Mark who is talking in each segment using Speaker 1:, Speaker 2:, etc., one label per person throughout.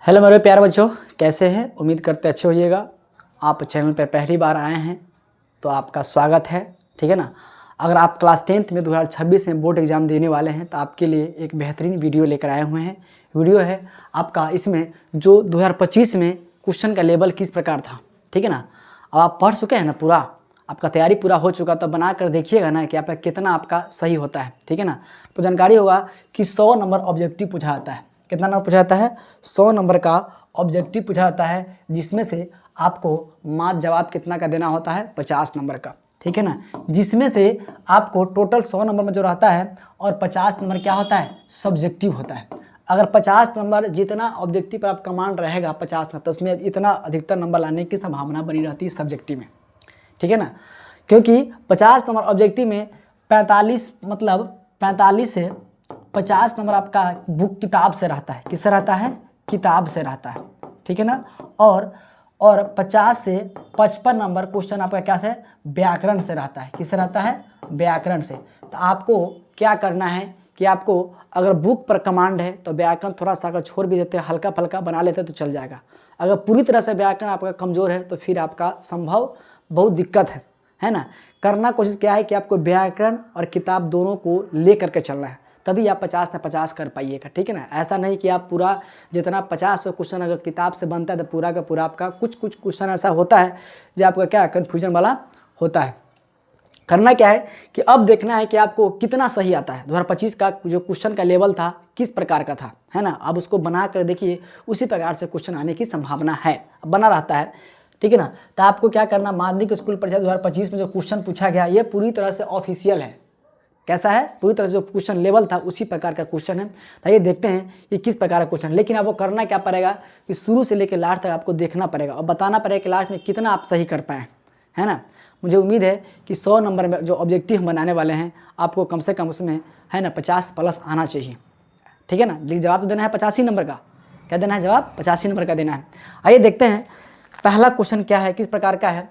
Speaker 1: Hello मेरे प्यारे बच्चों, कैसे हैं? उम्मीद करते अच्छे होइएगा। आप चैनल पर पहली बार आए हैं तो आपका स्वागत है, ठीक है ना। अगर आप क्लास 10th में 2026 में बोर्ड एग्ज़ाम देने वाले हैं तो आपके लिए एक बेहतरीन वीडियो लेकर आए हुए हैं। वीडियो है आपका, इसमें जो 2025 में क्वेश्चन का लेवल किस प्रकार था, ठीक है ना। अब आप पढ़ चुके हैं ना, पूरा आपका तैयारी पूरा हो चुका, तो बना कर देखिएगा ना कि आपका कितना आपका सही होता है, ठीक है ना। तो जानकारी होगा कि 100 नंबर ऑब्जेक्टिव पूछा जाता है। कितना नंबर पूछा जाता है? 100 नंबर का ऑब्जेक्टिव पूछा जाता है, जिसमें से आपको मात्र जवाब कितना का देना होता है? 50 नंबर का, ठीक है ना। जिसमें से आपको टोटल 100 नंबर में जो रहता है और 50 नंबर क्या होता है? सब्जेक्टिव होता है। अगर 50 नंबर जितना ऑब्जेक्टिव पर आप कमांड रहेगा 50 का, तो उसमें इतना अधिकतर नंबर लाने की संभावना बनी रहती है सब्जेक्टिव में, ठीक है ना। क्योंकि 50 नंबर ऑब्जेक्टिव में 45 से 50 नंबर आपका बुक किताब से रहता है। किससे रहता है? किताब से रहता है, ठीक है ना। और 50 से 55 नंबर क्वेश्चन आपका क्या से? व्याकरण से रहता है। किससे रहता है? व्याकरण से। तो आपको क्या करना है कि आपको अगर बुक पर कमांड है तो व्याकरण थोड़ा सा अगर छोड़ भी देते हैं, हल्का फल्का बना लेते तो चल जाएगा। अगर पूरी तरह से व्याकरण आपका कमज़ोर है तो फिर आपका संभव बहुत दिक्कत है ना। करना कोशिश क्या है कि आपको व्याकरण और किताब दोनों को ले करके चलना है, तभी आप 50 से 50 कर पाइएगा, ठीक है ना। ऐसा नहीं कि आप पूरा जितना 50 क्वेश्चन अगर किताब से बनता है तो पूरा का पूरा आपका कुछ क्वेश्चन ऐसा होता है जो आपका क्या कन्फ्यूजन वाला होता है। करना क्या है कि अब देखना है कि आपको कितना सही आता है। 2025 का जो क्वेश्चन का लेवल था किस प्रकार का था, है ना। अब उसको बना कर देखिए, उसी प्रकार से क्वेश्चन आने की संभावना है, बना रहता है, ठीक है ना। तो आपको क्या करना, माध्यमिक स्कूल परीक्षा 2025 में जो क्वेश्चन पूछा गया ये पूरी तरह से ऑफिशियल है। कैसा है? पूरी तरह से जो क्वेश्चन लेवल था उसी प्रकार का क्वेश्चन है। तो ये देखते हैं कि किस प्रकार का क्वेश्चन। लेकिन आपको करना क्या पड़ेगा कि शुरू से लेकर लास्ट तक आपको देखना पड़ेगा और बताना पड़ेगा कि लास्ट में कितना आप सही कर पाएँ, है ना। मुझे उम्मीद है कि 100 नंबर में जो ऑब्जेक्टिव हम बनाने वाले हैं आपको कम से कम उसमें, है ना, 50 प्लस आना चाहिए, ठीक है ना। लेकिन जवाब तो देना है 85 नंबर का। क्या देना है? जवाब 85 नंबर का देना है। आइए देखते हैं पहला क्वेश्चन क्या है, किस प्रकार का है।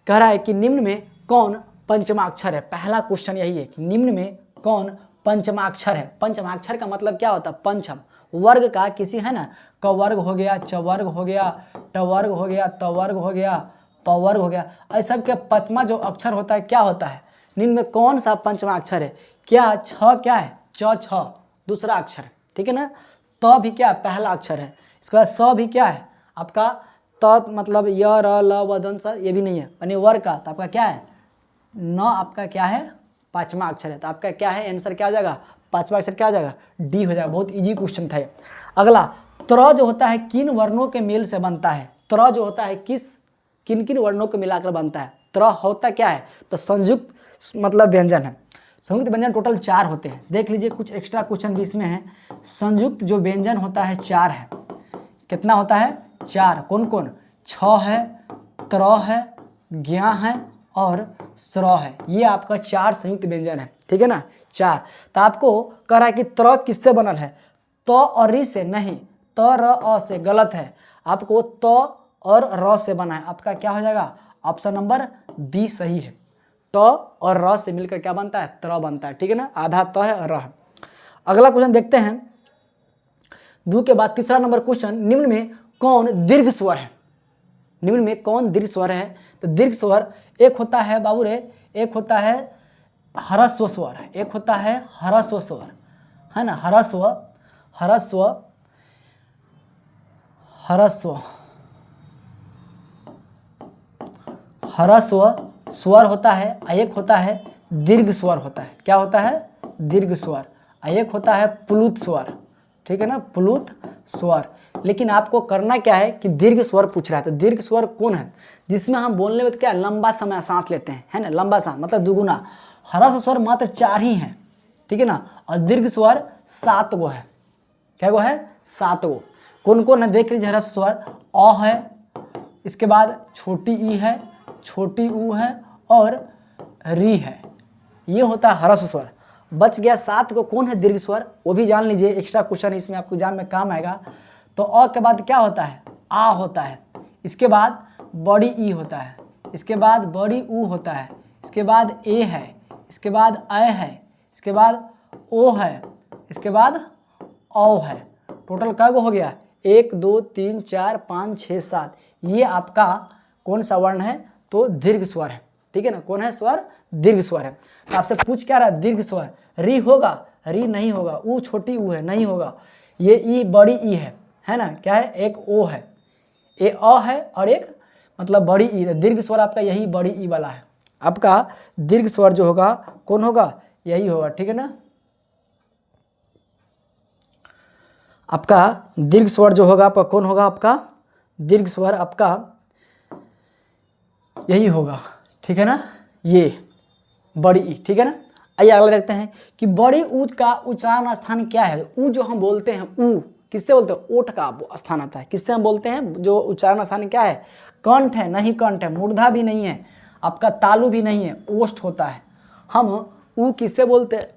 Speaker 1: कह रहा है कि निम्न में कौन पंचमाक्षर है। पहला क्वेश्चन यही है कि निम्न में कौन पंचमाक्षर है। पंचमाक्षर का मतलब क्या होता है? पंचम वर्ग का किसी, है ना, क वर्ग हो गया, च वर्ग हो गया, ट वर्ग हो गया, त वर्ग हो गया, प वर्ग हो गया, ऐसा सबके पंचमा जो अक्षर होता है क्या होता है? निम्न में कौन सा पंचमा अक्षर है? क्या छ क्या है? छ दूसरा अक्षर है, ठीक है ना। त भी क्या? पहला अक्षर है। इसके बाद स भी क्या है आपका? त मतलब य र ल व दंत स, ये भी नहीं है, यानी वर्ग का। तो आपका क्या है? न आपका क्या है? पांचवा अक्षर है। तो आपका क्या है? आंसर क्या हो जाएगा? पांचवा अक्षर क्या हो जाएगा? डी हो जाएगा। बहुत इजी क्वेश्चन था। अगला, त्र जो होता है किन वर्णों के मेल से बनता है? त्र जो होता है किन किन वर्णों को मिलाकर बनता है? त्र होता क्या है? तो संयुक्त मतलब व्यंजन है। संयुक्त व्यंजन टोटल 4 होते हैं। देख लीजिए कुछ एक्स्ट्रा क्वेश्चन भी इसमें है। संयुक्त जो व्यंजन होता है 4 है। कितना होता है? 4। कौन कौन? छ है, त्र है, ज्ञा है और स्र है। ये आपका 4 संयुक्त व्यंजन है, ठीक है ना, 4। तो आपको कह रहा है कि त्र किससे बनल है? त और री से नहीं, त र अ से। गलत है, आपको त और र से बना है। आपका क्या हो जाएगा? ऑप्शन नंबर बी सही है। त और र से मिलकर क्या बनता है? त्र बनता है, ठीक है ना। आधा त है और र है। अगला क्वेश्चन देखते हैं। दो के बाद तीसरा नंबर क्वेश्चन, निम्न में कौन दीर्घ स्वर है? निम्न में कौन दीर्घ स्वर है? तो दीर्घ स्वर एक होता है बाबू रे, एक होता है ह्रस्व स्वर, एक होता है ह्रस्व स्वर, है ना। ह्रस्व ह्रस्व ह्रस्व ह्रस्व स्वर होता है, एक होता है दीर्घ स्वर होता है। क्या होता है? दीर्घ स्वर। एक होता है प्लुत स्वर, ठीक है ना, प्लुत स्वर। लेकिन आपको करना क्या है कि दीर्घ स्वर पूछ रहा है। तो दीर्घ स्वर कौन है? जिसमें हम बोलने में क्या लंबा समय सांस लेते हैं, है ना, लंबा सांस मतलब दुगुना। ह्रस्व स्वर मात्र 4 ही है, ठीक है ना। और दीर्घ स्वर 7 गो है। क्या गो है? 7 गो। कौन कौन है देख लीजिए। ह्रस्व स्वर अ है, इसके बाद छोटी ई है, छोटी ऊ है और री है। ये होता है ह्रस्व स्वर। बच गया 7 को। कौन है दीर्घ स्वर? वो भी जान लीजिए, एक्स्ट्रा क्वेश्चन इसमें आपको एग्जाम में काम आएगा। तो अ के बाद क्या होता है? आ होता है। इसके बाद बड़ी ई होता है, इसके बाद बड़ी ऊ होता है, इसके बाद ए है, इसके बाद अ है, इसके बाद ओ है, इसके बाद औ है। टोटल कै गो हो गया? 1 2 3 4 5 6 7 ये आपका कौन सा वर्ण है? तो दीर्घ स्वर है, ठीक है ना। कौन है स्वर? दीर्घ स्वर है। तो आपसे पूछ क्या रहा है? दीर्घ स्वर। री होगा? री नहीं होगा। ऊ छोटी ऊ है, नहीं होगा। ये ई बड़ी ई है ना। क्या है? एक ओ है, ए अ है और एक मतलब बड़ी ई। दीर्घ स्वर आपका यही बड़ी ई वाला है। आपका दीर्घ स्वर जो होगा कौन होगा? यही होगा, ठीक है ना। आपका दीर्घ स्वर जो होगा आपका कौन होगा? आपका दीर्घ स्वर आपका यही होगा, ठीक है ना, ये बड़ी ई, ठीक है ना। आइए अगला देखते हैं कि बड़ी ऊ का उच्चारण स्थान क्या है। ऊ जो हम बोलते हैं, ऊ किससे बोलते हैं? ओठ का स्थान आता है। किससे हम बोलते हैं? जो उच्चारण स्थान क्या है? कंठ है, नहीं कंठ है, मूर्धा भी नहीं है, आपका तालु भी नहीं है, ओष्ठ होता है। हम ऊ किससे बोलते हैं?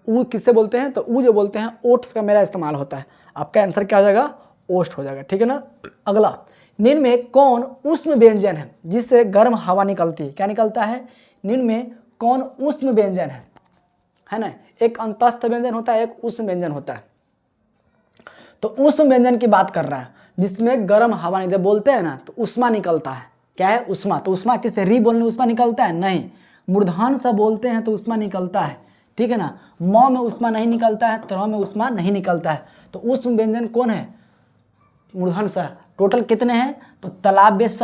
Speaker 1: ऊ किससे बोलते हैं? तो ऊ जो बोलते हैं ओठ का मेरा इस्तेमाल होता है। आपका आंसर क्या हो जाएगा? ओष्ठ हो जाएगा, ठीक है ना। अगला, निम्न में कौन उष्म व्यंजन है जिससे गर्म हवा निकलती है? क्या निकलता है? निम्न में कौन उष्म व्यंजन है ना। एक अंतस्थ व्यंजन होता है, एक उष्म व्यंजन होता है। तो उष्म व्यंजन की बात कर रहा है जिसमें गर्म हवा जब बोलते हैं ना तो उष्मा निकलता है। क्या है? उष्मा। तो उष्मा किससे? री बोलने उष्मा निकलता है? नहीं। मूर्धन से बोलते हैं तो उष्मा निकलता है, ठीक है ना। म में उष्मा नहीं निकलता है, त्र में उष्मा नहीं निकलता है। तो उष्म व्यंजन कौन है? मूर्धन स। टोटल कितने हैं? तो तलाब्य स,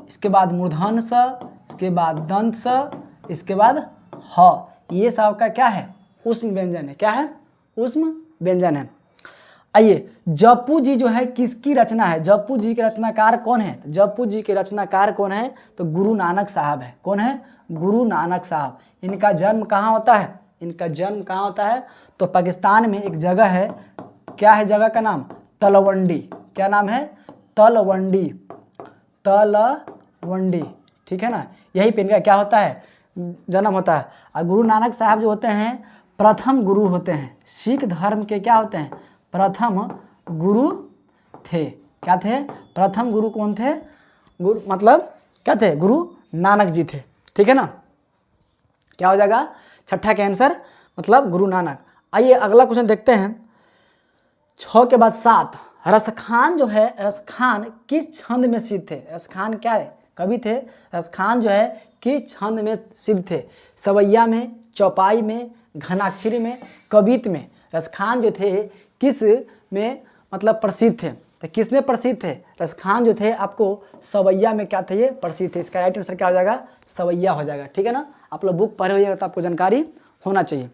Speaker 1: इसके बाद मूर्धन स, इसके बाद दंत स, इसके बाद ह। ये सब का क्या है? उष्म व्यंजन है। क्या है? उष्म व्यंजन है। आइए, जप्पू जी जो है किसकी रचना है? जप्पू जी के रचनाकार कौन है? जप्पू जी के रचनाकार कौन है? तो गुरु नानक साहब है। कौन है? गुरु नानक साहब। इनका जन्म कहाँ होता है? इनका जन्म कहाँ होता है? तो पाकिस्तान में एक जगह है। क्या है जगह का नाम? तलवंडी। क्या नाम है? तलवंडी। तलवंडी, ठीक है ना। यही पे इनका क्या होता है? जन्म होता है। और गुरु नानक साहब जो होते हैं प्रथम गुरु होते हैं। सिख धर्म के क्या होते हैं? प्रथम गुरु थे। क्या थे? प्रथम गुरु कौन थे? गुरु मतलब क्या थे? गुरु नानक जी थे, ठीक है ना। क्या हो जाएगा? छठा का आंसर मतलब गुरु नानक। आइए अगला क्वेश्चन देखते हैं। 6 के बाद 7। रसखान जो है, रसखान किस छंद में सिद्ध थे? रसखान क्या है? कवि थे। रसखान जो है किस छंद में सिद्ध थे? सवैया में, चौपाई में, घनाक्षरी में, कवित में। रसखान जो थे किस में मतलब प्रसिद्ध थे? तो किसने प्रसिद्ध थे? रसखान जो थे आपको सवैया में क्या थे? ये प्रसिद्ध थे। इसका राइट आंसर क्या हो जाएगा? सवैया हो जाएगा, ठीक है ना। आप लोग बुक पढ़े होइएगा तो आपको जानकारी होना चाहिए।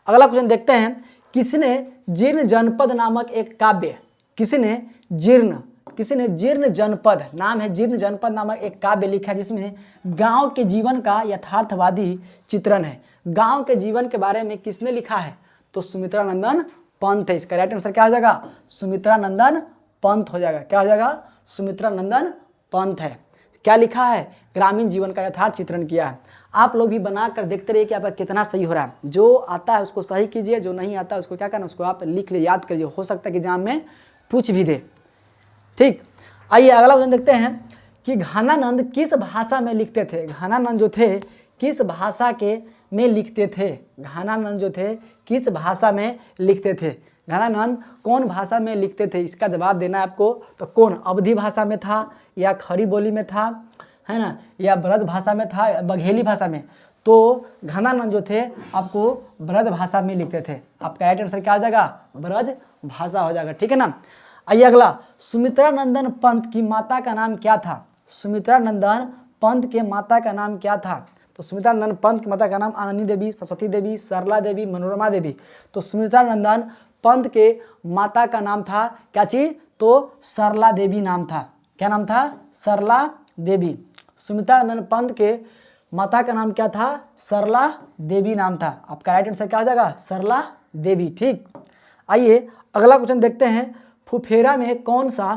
Speaker 1: अगला क्वेश्चन देखते हैं। किसने जीर्ण जनपद नामक एक काव्य, किसने जीर्ण जनपद, नाम है जीर्ण जनपद नामक एक काव्य लिखा जिसमें गांव के जीवन का यथार्थवादी चित्रण है। गांव के जीवन के बारे में किसने लिखा है? तो सुमित्रा नंदन पंत है। इसका राइट आंसर क्या हो जाएगा? सुमित्रा नंदन पंत हो जाएगा। क्या हो जाएगा? सुमित्रा नंदन पंत है। क्या लिखा है? ग्रामीण जीवन का यथार्थ चित्रण किया है। आप लोग भी बना कर देखते रहिए कि आपका कितना सही हो रहा है। जो आता है उसको सही कीजिए, जो नहीं आता है उसको क्या करना, उसको आप लिख ले, याद करिए। हो सकता है कि एग्जाम में पूछ भी दे, ठीक। आइए अगला क्वेश्चन देखते हैं कि घनानंद किस भाषा में लिखते थे? घनानंद जो थे किस भाषा के में लिखते थे? घनानंद जो थे किस भाषा में लिखते थे? घनानंद कौन भाषा में लिखते थे? इसका जवाब देना है आपको। तो कौन? अवधी भाषा में था, या खड़ी बोली में था, है ना, या ब्रज भाषा में था, या बघेली भाषा में? तो घनानंद जो थे आपको ब्रज भाषा में लिखते थे। आपका राइट आंसर क्या हो जाएगा? ब्रज भाषा हो जाएगा, ठीक है ना। आइए अगला, सुमित्रा नंदन पंत की माता का नाम क्या था? सुमित्रा नंदन पंत के माता का नाम क्या था? तो सुमित्रा नंदन पंत की माता का नाम आनंदी देवी, सरस्वती देवी, सरला देवी, मनोरमा देवी। तो सुमित्रा नंदन पंत के माता का नाम था क्या चीज? तो सरला देवी नाम था। क्या नाम था? सरला देवी। सुमित्रा नंदन पंत के माता का नाम क्या था? सरला देवी नाम था। आपका राइट आंसर क्या हो जाएगा? सरला देवी, ठीक। आइए अगला क्वेश्चन देखते हैं। फुफेरा में कौन सा,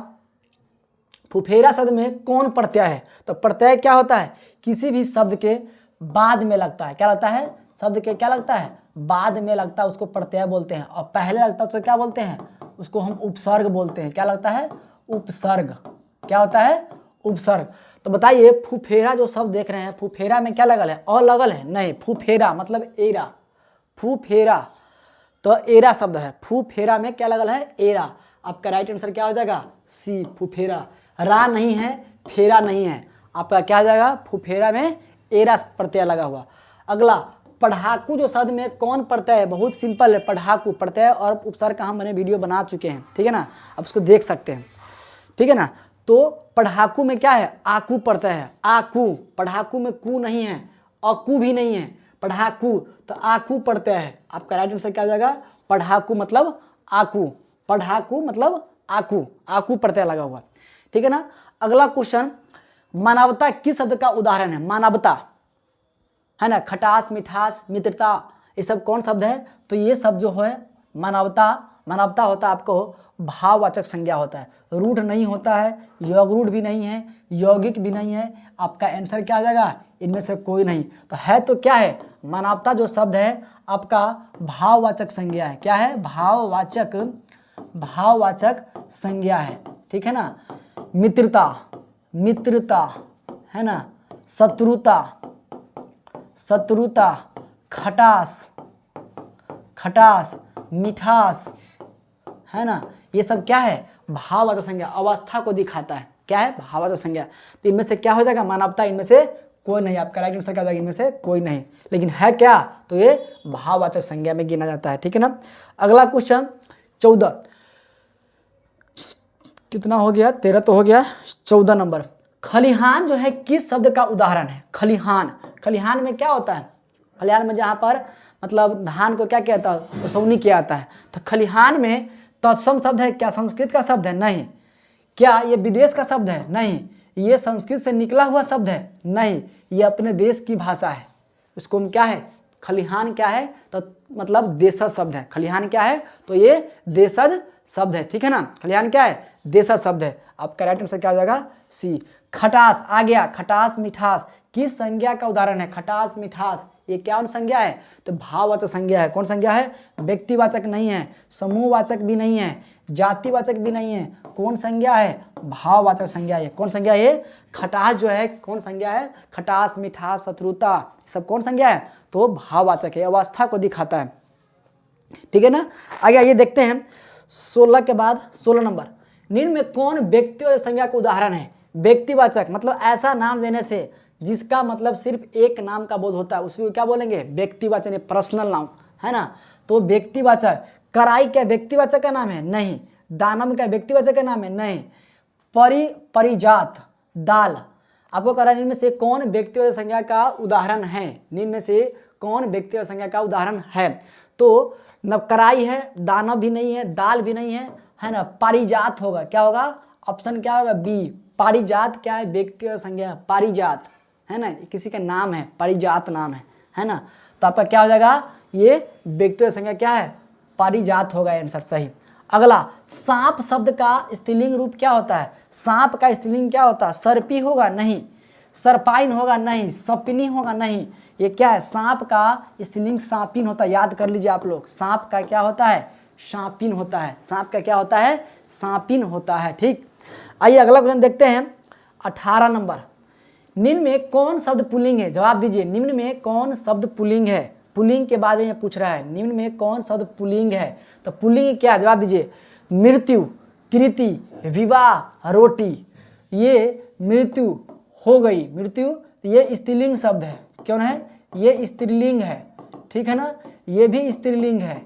Speaker 1: फुफेरा शब्द में कौन प्रत्यय है? तो प्रत्यय क्या होता है? किसी भी शब्द के बाद में लगता है। क्या लगता है? शब्द के क्या लगता है? बाद में लगता है, उसको प्रत्यय बोलते हैं। और पहले लगता है उसको क्या बोलते हैं? उसको हम उपसर्ग बोलते हैं। क्या लगता है? उपसर्ग। क्या होता है? उपसर्ग। तो बताइए, फुफेरा जो शब्द देख रहे हैं, फुफेरा में क्या लगल है? अ लगल है? नहीं, फुफेरा मतलब एरा। फुफेरा तो एरा शब्द है। फुफेरा में क्या लगल है? एरा। आपका राइट आंसर क्या हो जाएगा? सी, फुफेरा। रा नहीं है, फेरा नहीं है, आपका क्या हो जाएगा? फुफेरा में एरा प्रत्यय लगा हुआ। अगला, पढ़ाकू जो शब्द में कौन प्रत्यय है? बहुत सिंपल है, पढ़ाकू प्रत्यय और उपसर्ग का हम मैंने वीडियो बना चुके हैं, ठीक है ना, आप उसको देख सकते हैं, ठीक है ना। तो पढ़ाकू में क्या है? आकू प्रत्यय है, आकू। पढ़ाकू में कू नहीं है, अकू भी नहीं है, पढ़ाकू, तो आकू प्रत्यय है। आपका राइट आंसर क्या हो जाएगा? पढ़ाकू मतलब आकू, पढ़ाकू मतलब आकू, आकू प्रत्यय लगा हुआ, ठीक है ना। अगला क्वेश्चन, मानवता किस शब्द का उदाहरण है? मानवता है ना, खटास, मिठास, मित्रता, ये सब कौन शब्द है? तो ये सब जो है मानवता, मानवता होता है आपको भाववाचक संज्ञा होता है, रूढ़ नहीं होता है, योगरूढ़ भी नहीं है, यौगिक भी नहीं है। आपका आंसर क्या आ जाएगा? इनमें से कोई नहीं। तो है तो क्या है? मानवता जो शब्द है आपका भाववाचक संज्ञा है। क्या है? भाववाचक, भाववाचक संज्ञा है, ठीक है ना। मित्रता, मित्रता है ना, शत्रुता, शत्रुता, खटास, खटास, मिठास है ना, ये सब क्या है? भाववाचक संज्ञा, अवस्था को दिखाता है। क्या है? भाववाचक संज्ञा। तो इनमें से क्या हो जाएगा? मानवता इनमें से कोई नहीं। आपका राइट आंसर क्या हो जाएगा? इनमें से कोई नहीं। लेकिन है क्या? तो ये भाववाचक संज्ञा में गिना जाता है, ठीक है ना। अगला क्वेश्चन 14, कितना हो गया? 13 तो हो गया। 14 नंबर, खलिहान जो है किस शब्द का उदाहरण है? खलिहान, खलिहान में क्या होता है? खलिहान में जहाँ पर मतलब धान को क्या कहता है? ओसौनी किया जाता है। तो खलिहान में तत्सम शब्द है क्या? संस्कृत का शब्द है? नहीं। क्या ये विदेश का शब्द है? नहीं। ये संस्कृत से निकला हुआ शब्द है? नहीं। ये अपने देश की भाषा है। उसको हम क्या है? खलिहान क्या है? तो मतलब देशज शब्द है। खलिहान क्या है? तो ये देशज शब्द है, ठीक है ना। खलिहान क्या है? देशज शब्द है। आपका राइट आंसर क्या हो जाएगा? सी। खटास आ गया, खटास, मिठास किस संज्ञा का उदाहरण है? खटास, मिठास ये क्या संज्ञा है? तो भाववाचक संज्ञा है। कौन संज्ञा है? व्यक्तिवाचक नहीं है, समूहवाचक भी नहीं है, जातिवाचक भी नहीं है। कौन संज्ञा है? भाववाचक संज्ञा है। कौन संज्ञा है? खटास जो है कौन संज्ञा है? खटास, मिठास, शत्रुता सब कौन संज्ञा है? तो भाववाचक है, अवस्था को दिखाता है, ठीक है ना। आगे आइए देखते हैं 16 के बाद 16 नंबर, निम्न में कौन व्यक्तिवाचक संज्ञा का उदाहरण है? व्यक्तिवाचक मतलब ऐसा नाम देने से जिसका मतलब सिर्फ एक नाम का बोध होता है, उसको क्या बोलेंगे? व्यक्तिवाचक, पर्सनल नाउन है ना। तो व्यक्तिवाचक, कराई क्या व्यक्तिवाचक का नाम है? नहीं। दानम क्या व्यक्तिवाचक का नाम है? नहीं। परिजात, दाल, आपको कह रहा है निम्न में से कौन व्यक्तिवाचक संज्ञा का उदाहरण है? निम्न में से कौन व्यक्तिवाचक संज्ञा का उदाहरण है? तो न कराई है, दानव भी नहीं है, दाल भी नहीं है ना। पारिजात होगा। क्या होगा? ऑप्शन क्या होगा? बी। पारिजात क्या है? व्यक्तिवाचक संज्ञा, पारिजात है ना, किसी का नाम है, पारिजात नाम है ना। तो आपका क्या हो जाएगा? ये व्यक्तिवाचक संज्ञा क्या है? पारिजात होगा आंसर सही। अगला, सांप शब्द का स्त्रीलिंग रूप क्या होता है? सांप का स्त्रीलिंग क्या होता है? सर्पी होगा? नहीं। सर्पाइन होगा? नहीं। सपिनी होगा? नहीं। ये क्या है? सांप का स्त्रीलिंग सांपिन होता है। याद कर लीजिए आप लोग, सांप का क्या होता है? सांपिन होता है। सांप का क्या होता है? सांपिन होता है, ठीक। आइए अगला क्वेश्चन देखते हैं 18 नंबर, निम्न में कौन शब्द पुल्लिंग है? जवाब दीजिए, निम्न में कौन शब्द पुल्लिंग है? पुल्लिंग के बारे में पूछ रहा है, निम्न में कौन शब्द पुल्लिंग है? तो पुल्लिंग क्या? जवाब दीजिए, मृत्यु, कृति, विवाह, रोटी। ये मृत्यु हो गई, मृत्यु ये स्त्रीलिंग शब्द है। क्यों है? ये स्त्रीलिंग है, ठीक है ना। ये भी स्त्रीलिंग है,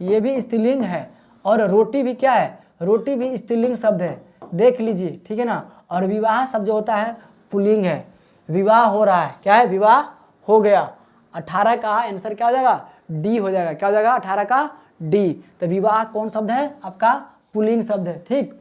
Speaker 1: ये भी स्त्रीलिंग है, और रोटी भी क्या है? रोटी भी स्त्रीलिंग शब्द है, देख लीजिए, ठीक है ना। और विवाह शब्द जो होता है पुल्लिंग है, विवाह हो रहा है, क्या है? विवाह हो गया। 18 का आंसर क्या हो जाएगा? डी हो जाएगा। क्या हो जाएगा? 18 का डी। तो विवाह कौन शब्द है? आपका पुल्लिंग शब्द है, ठीक।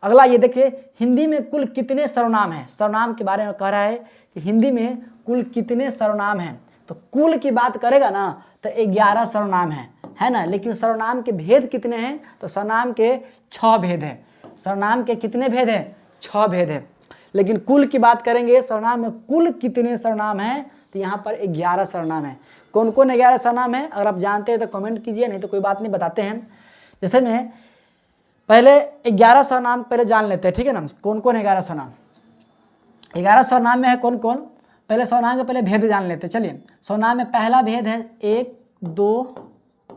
Speaker 1: अगला ये देखिए, हिंदी में कुल कितने सर्वनाम हैं? सर्वनाम के बारे में कह रहा है कि हिंदी में कुल कितने सर्वनाम हैं। तो कुल की बात करेगा ना तो 11 सर्वनाम है ना। लेकिन सर्वनाम के भेद कितने हैं? तो सर्वनाम के 6 भेद हैं। सर्वनाम के कितने भेद हैं? 6 भेद हैं। लेकिन कुल की बात करेंगे, सर्वनाम में कुल कितने सर्वनाम हैं? तो यहाँ पर 11 सर्वनाम है। कौन कौन 11 सर्वनाम है? अगर आप जानते हैं तो कमेंट कीजिए, नहीं तो कोई बात नहीं, बताते हैं। जैसे में पहले 11 सर्वनाम पहले जान लेते हैं, ठीक है ना। कौन कौन 11 सर्वनाम? 11 सर्वनाम में है कौन कौन? पहले सर्वनाम के पहले भेद जान लेते हैं। चलिए, सर्वनाम में पहला भेद है 1, 2,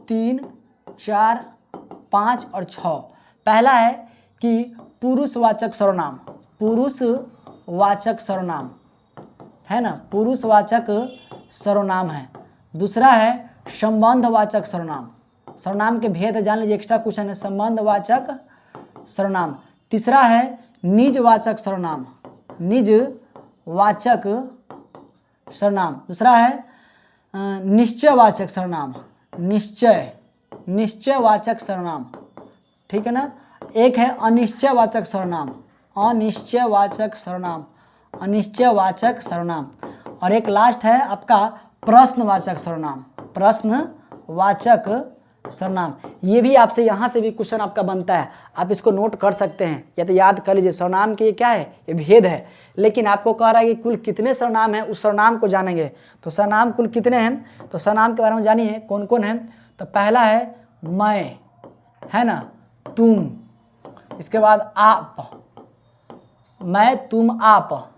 Speaker 1: 3, 4, 5 और 6। पहला है कि पुरुषवाचक सर्वनाम, पुरुषवाचक सर्वनाम है ना, पुरुषवाचक सर्वनाम है। दूसरा है संबंधवाचक सर्वनाम, सर्वनाम के भेद जान लीजिए, एक्स्ट्रा क्वेश्चन है, संबंधवाचक सर्वनाम। तीसरा है निजवाचक सर्वनाम, निजवाचक सर्वनाम। दूसरा है निश्चयवाचक सर्वनाम, निश्चयवाचक सर्वनाम, ठीक है ना। एक है अनिश्चयवाचक सर्वनाम, अनिश्चयवाचक सर्वनाम, अनिश्चयवाचक सर्वनाम। और एक लास्ट है आपका प्रश्नवाचक सर्वनाम, प्रश्नवाचक सर्वनाम। ये भी आपसे यहाँ से भी क्वेश्चन आपका बनता है, आप इसको नोट कर सकते हैं या तो याद कर लीजिए। सर्वनाम के ये क्या है, ये भेद है, लेकिन आपको कह रहा है कि कुल कितने सर्वनाम हैं, उस सर्वनाम को जानेंगे। तो सर्वनाम कुल कितने हैं, तो सर्वनाम के बारे में जानिए कौन कौन है। तो पहला है मैं, है ना, तुम, इसके बाद आप, मैं तुम आप,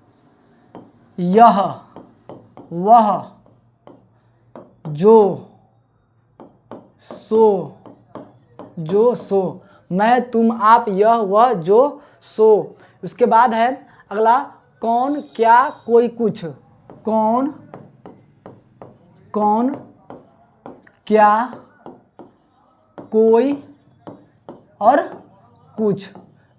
Speaker 1: यह वह, जो सो, जो सो, मैं तुम आप यह वह जो सो। उसके बाद है अगला कौन क्या कोई कुछ, कौन कौन क्या कोई और कुछ।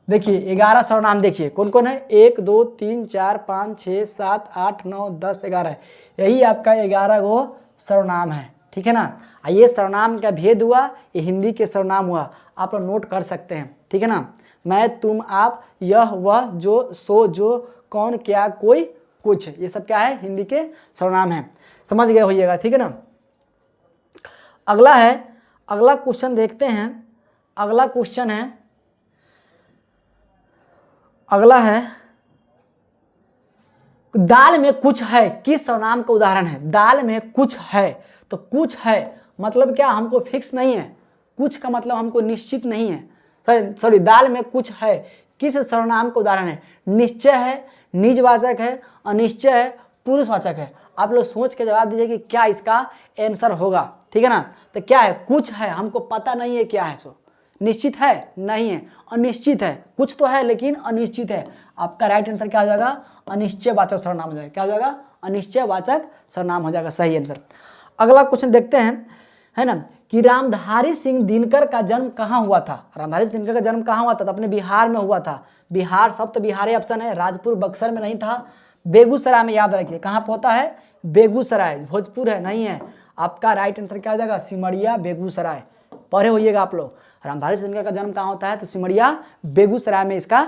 Speaker 1: देखिए 11 सर्वनाम, देखिए कौन कौन है, 1 2 3 4 5 6 7 8 9 10 11, यही आपका 11 गो सर्वनाम है, ठीक है ना। ये सर्वनाम का भेद हुआ, ये हिंदी के सर्वनाम हुआ, आप लोग नोट कर सकते हैं, ठीक है ना। मैं तुम आप यह वह जो सो जो कौन क्या कोई कुछ, ये सब क्या है, हिंदी के सर्वनाम है, समझ गए होइएगा, ठीक है ना। अगला है, अगला क्वेश्चन देखते हैं। अगला क्वेश्चन है, अगला है दाल में कुछ है, किस सर्वनाम का उदाहरण है। दाल में कुछ है, तो कुछ है मतलब क्या, हमको फिक्स नहीं है, कुछ का मतलब हमको निश्चित नहीं है। सॉरी दाल में कुछ है किस सर्वनाम का उदाहरण है। निश्चय है, निजवाचक है, अनिश्चय है, पुरुषवाचक है। आप लोग सोच के जवाब दीजिए कि क्या इसका आंसर होगा, ठीक है ना। तो क्या है, कुछ है, हमको पता नहीं है क्या है, सो निश्चित है नहीं है, अनिश्चित है, कुछ तो है लेकिन अनिश्चित है। आपका राइट आंसर क्या हो जाएगा, अनिश्चयवाचक सर्वनाम हो जाएगा। क्या हो जाएगा, अनिश्चयवाचक सर्वनाम हो जाएगा, सही आंसर। अगला क्वेश्चन देखते हैं, है ना, कि रामधारी सिंह दिनकर का जन्म कहाँ हुआ था। रामधारी सिंह दिनकर का जन्म कहाँ हुआ था, तो अपने बिहार में हुआ था। बिहार सब तो बिहारी ऑप्शन है, राजपुर बक्सर में नहीं था, बेगूसराय में, याद रखिए कहाँ पर होता है, बेगूसराय, भोजपुर है नहीं है। आपका राइट आंसर क्या हो जाएगा, सिमरिया बेगूसराय, पढ़े होइएगा आप लोग। रामधारी सिंह दिनकर का जन्म कहाँ होता है, तो सिमरिया बेगूसराय में इसका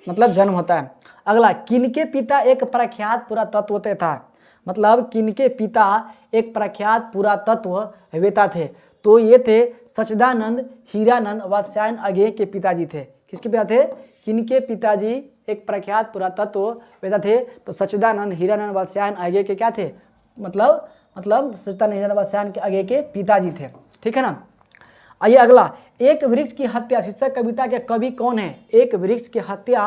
Speaker 1: मतलब जन्म होता है। अगला, किनके पिता एक प्रख्यात पुरातत्ववेत्ता था, मतलब किनके पिता एक प्रख्यात पुरातत्ववेत्ता थे। तो ये थे सच्चिदानंद हीरानंद वात्स्यायन अगेय के पिताजी थे। किसके पिता थे, किनके पिताजी एक प्रख्यात पुरातत्ववेत्ता थे, तो सच्चिदानंद हीरानंद वात्स्यायन अगेय के क्या थे, मतलब सच्चिदानंद हीरानंद वात्स्यायन के अगेय के पिताजी थे, ठीक है ना। आइए अगला, एक वृक्ष की हत्या शीर्षक कविता के कवि कौन है। एक वृक्ष की हत्या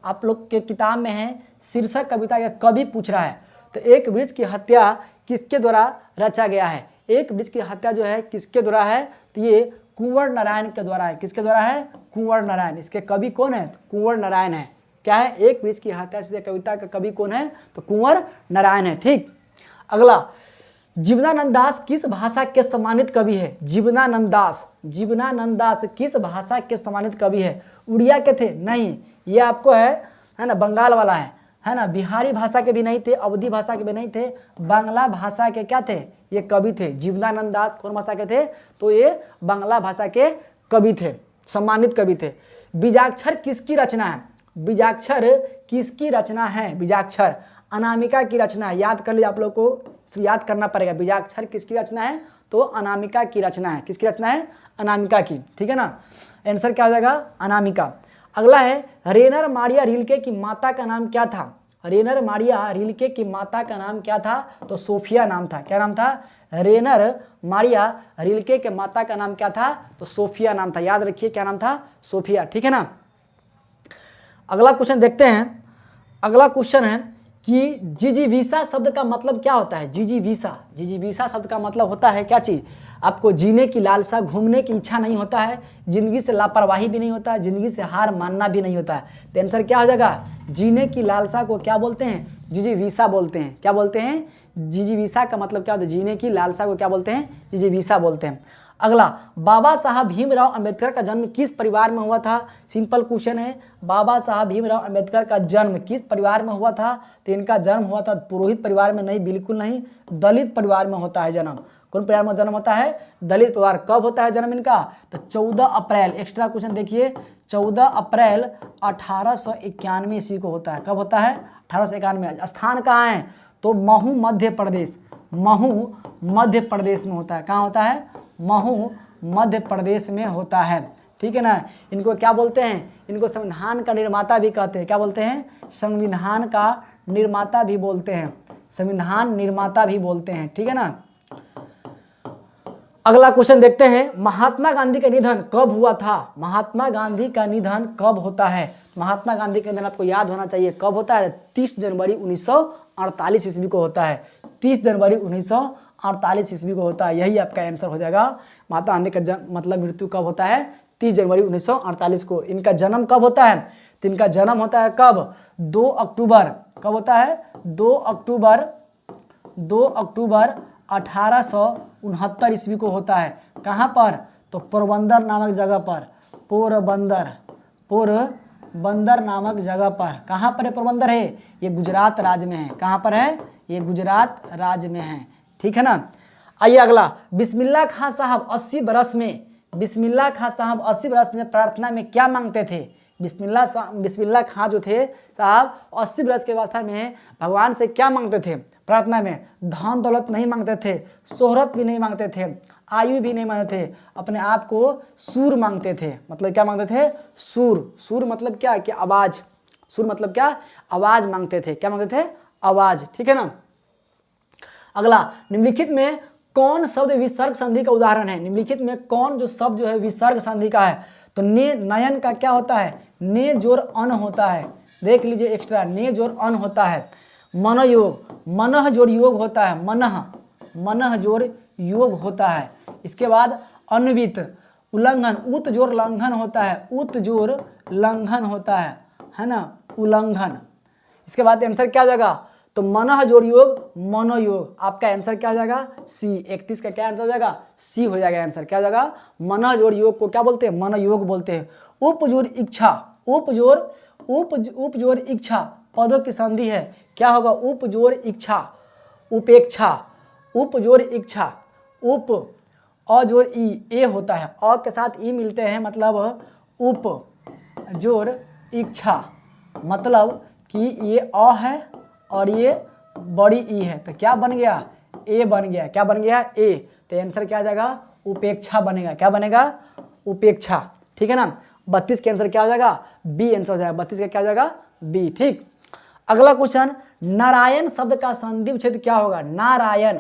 Speaker 1: आप लोग के किताब में है, शीर्षक कविता के कवि पूछ रहा है। तो एक वृक्ष की हत्या किसके द्वारा रचा गया है। एक वृक्ष की हत्या जो है किसके द्वारा है, तो ये कुंवर नारायण के द्वारा है। किसके द्वारा है, कुंवर नारायण। इसके कवि कौन है, कुंवर नारायण है। क्या है, एक वृक्ष की हत्या शीर्षक कविता का कवि कौन है, तो कुंवर नारायण है, ठीक। अगला, जीवनानंद दास किस भाषा के सम्मानित कवि है। जीवनानंद दास किस भाषा के सम्मानित कवि है। उड़िया के थे नहीं, ये आपको है ना, बंगाल वाला है ना, बिहारी भाषा के भी नहीं थे, अवधी भाषा के भी नहीं थे, बांग्ला भाषा के क्या थे, ये कवि थे। जीवनानंद दास कौन भाषा के थे, तो ये बांग्ला भाषा के कवि थे, सम्मानित कवि थे। बीजाक्षर किसकी रचना है। बीजाक्षर किसकी रचना है, बीजाक्षर अनामिका की रचना है। याद कर लीजिए, आप लोग को याद करना पड़ेगा, बीजाक्षर किसकी रचना है, तो अनामिका की रचना है। किसकी रचना है, अनामिका की, ठीक है ना। आंसर क्या हो जाएगा, अनामिका। अगला है, रेनर मारिया रिल्के की माता का नाम क्या था। रेनर मारिया रिल्के की माता का नाम क्या था, तो सोफिया नाम था। क्या नाम था, रेनर मारिया रिल्के के माता का नाम क्या था, तो सोफिया नाम था। याद रखिए क्या नाम था, सोफिया, ठीक है ना। अगला क्वेश्चन देखते हैं। अगला क्वेश्चन है कि जिजीविसा शब्द का मतलब क्या होता है। जिजीविसा शब्द का मतलब होता है क्या चीज, आपको जीने की लालसा, घूमने की इच्छा नहीं होता है, ज़िंदगी से लापरवाही भी नहीं होता है, ज़िंदगी से हार मानना भी नहीं होता है। तो आंसर क्या हो जाएगा? जीने की लालसा को क्या बोलते हैं? जिजीविषा बोलते हैं। क्या बोलते हैं? जिजीविषा का मतलब क्या होता है? जीने की लालसा को क्या बोलते हैं? जिजीविषा बोलते हैं। अगला, बाबा साहब भीमराव अंबेडकर का जन्म किस परिवार में हुआ था? सिंपल क्वेश्चन है, बाबा साहब भीमराव अंबेडकर का जन्म किस परिवार में हुआ था? तो इनका जन्म हुआ था पुरोहित परिवार में नहीं, बिल्कुल नहीं, दलित परिवार में होता है जन्म। कौन परिवार में जन्म होता है? दलित परिवार। कब होता है जन्म इनका? तो 14 अप्रैल, एक्स्ट्रा क्वेश्चन देखिए, 14 अप्रैल 1891 ईस्वी को होता है। कब होता है? 1891। स्थान कहाँ है? तो महू मध्य प्रदेश, महू मध्य प्रदेश में होता है। कहाँ होता है? महू मध्य प्रदेश में होता है। ठीक है ना। इनको क्या बोलते हैं? इनको संविधान का निर्माता भी कहते हैं। क्या बोलते हैं? संविधान का निर्माता भी बोलते हैं, संविधान निर्माता भी बोलते हैं। ठीक है ना। अगला क्वेश्चन देखते हैं, महात्मा गांधी का निधन कब हुआ था? महात्मा गांधी का निधन कब होता है? महात्मा गांधी का निधन आपको याद होना चाहिए, कब होता है? 30 जनवरी 1948 ईस्वी को होता है। 30 जनवरी 1948 ईस्वी को होता है। यही आपका आंसर हो जाएगा। महात्मा गांधी का मतलब मृत्यु कब होता है? 30 जनवरी 1948 को। इनका जन्म कब होता है? तो इनका जन्म होता है कब? 2 अक्टूबर। कब होता है? 2 अक्टूबर 1869 ईस्वी को होता है। कहाँ पर? तो पोरबंदर नामक जगह पर, पोरबंदर नामक जगह पर। कहाँ पर है पोरबंदर? है ये गुजरात राज्य में है। कहाँ पर है? ये गुजरात राज्य में है। ठीक है ना। आइए अगला, बिस्मिल्लाह खां साहब 80 बरस में, बिस्मिल्लाह खां साहब 80 बरस में प्रार्थना में क्या मांगते थे? बिस्मिल्लाह खां जो थे साहब 80 बरस के अवस्था में भगवान से क्या मांगते थे प्रार्थना में? धन दौलत नहीं मांगते थे, शोहरत भी नहीं मांगते थे, आयु भी नहीं मांगते थे, अपने आप को सूर मांगते थे। मतलब क्या मांगते थे? सूर। सूर मतलब क्या? कि आवाज। सूर मतलब क्या? आवाज मांगते थे। क्या मांगते थे? आवाज। ठीक है ना। अगला, निम्नलिखित में कौन शब्द विसर्ग संधि का उदाहरण है? निम्नलिखित में कौन जो शब्द जो है विसर्ग संधि का है? तो ने नयन का क्या होता है? ने जोर अन होता है। देख लीजिए एक्स्ट्रा, ने जोर अन होता है। मन योग, मनह जोर योग होता है, मनह जोर योग होता है। इसके बाद अन्वित, उल्लंघन, उत जोर लंघन होता है, उत जोर लंघन होता है ना, उल्लंघन। इसके बाद आंसर क्या आ जाएगा? तो मनह जोड़ योग, मनोयोग। आपका आंसर क्या हो जाएगा? सी। 31 का क्या आंसर हो जाएगा? सी हो जाएगा आंसर। क्या हो जाएगा? मनह जोड़ योग को क्या बोलते हैं? मनोयोग बोलते हैं। उपजोर इच्छा, उपजोर इच्छा पदों की संधि है। क्या होगा? उपजोर इच्छा, उपेक्षा, उपजोर इच्छा, उप अजोर ई, ए होता है, अ के साथ ई मिलते हैं, मतलब उप जोर इच्छा, मतलब कि ये अ है और ये बड़ी ई है, तो क्या बन गया? ए बन गया। क्या बन गया? ए। तो आंसर क्या आ जाएगा? उपेक्षा बनेगा। क्या बनेगा? उपेक्षा। ठीक है ना। 32 के आंसर क्या हो जाएगा? बी आंसर हो जाएगा। 32 का क्या हो जाएगा? बी। ठीक। अगला क्वेश्चन, नारायण शब्द का संधि विच्छेद क्या होगा? नारायण,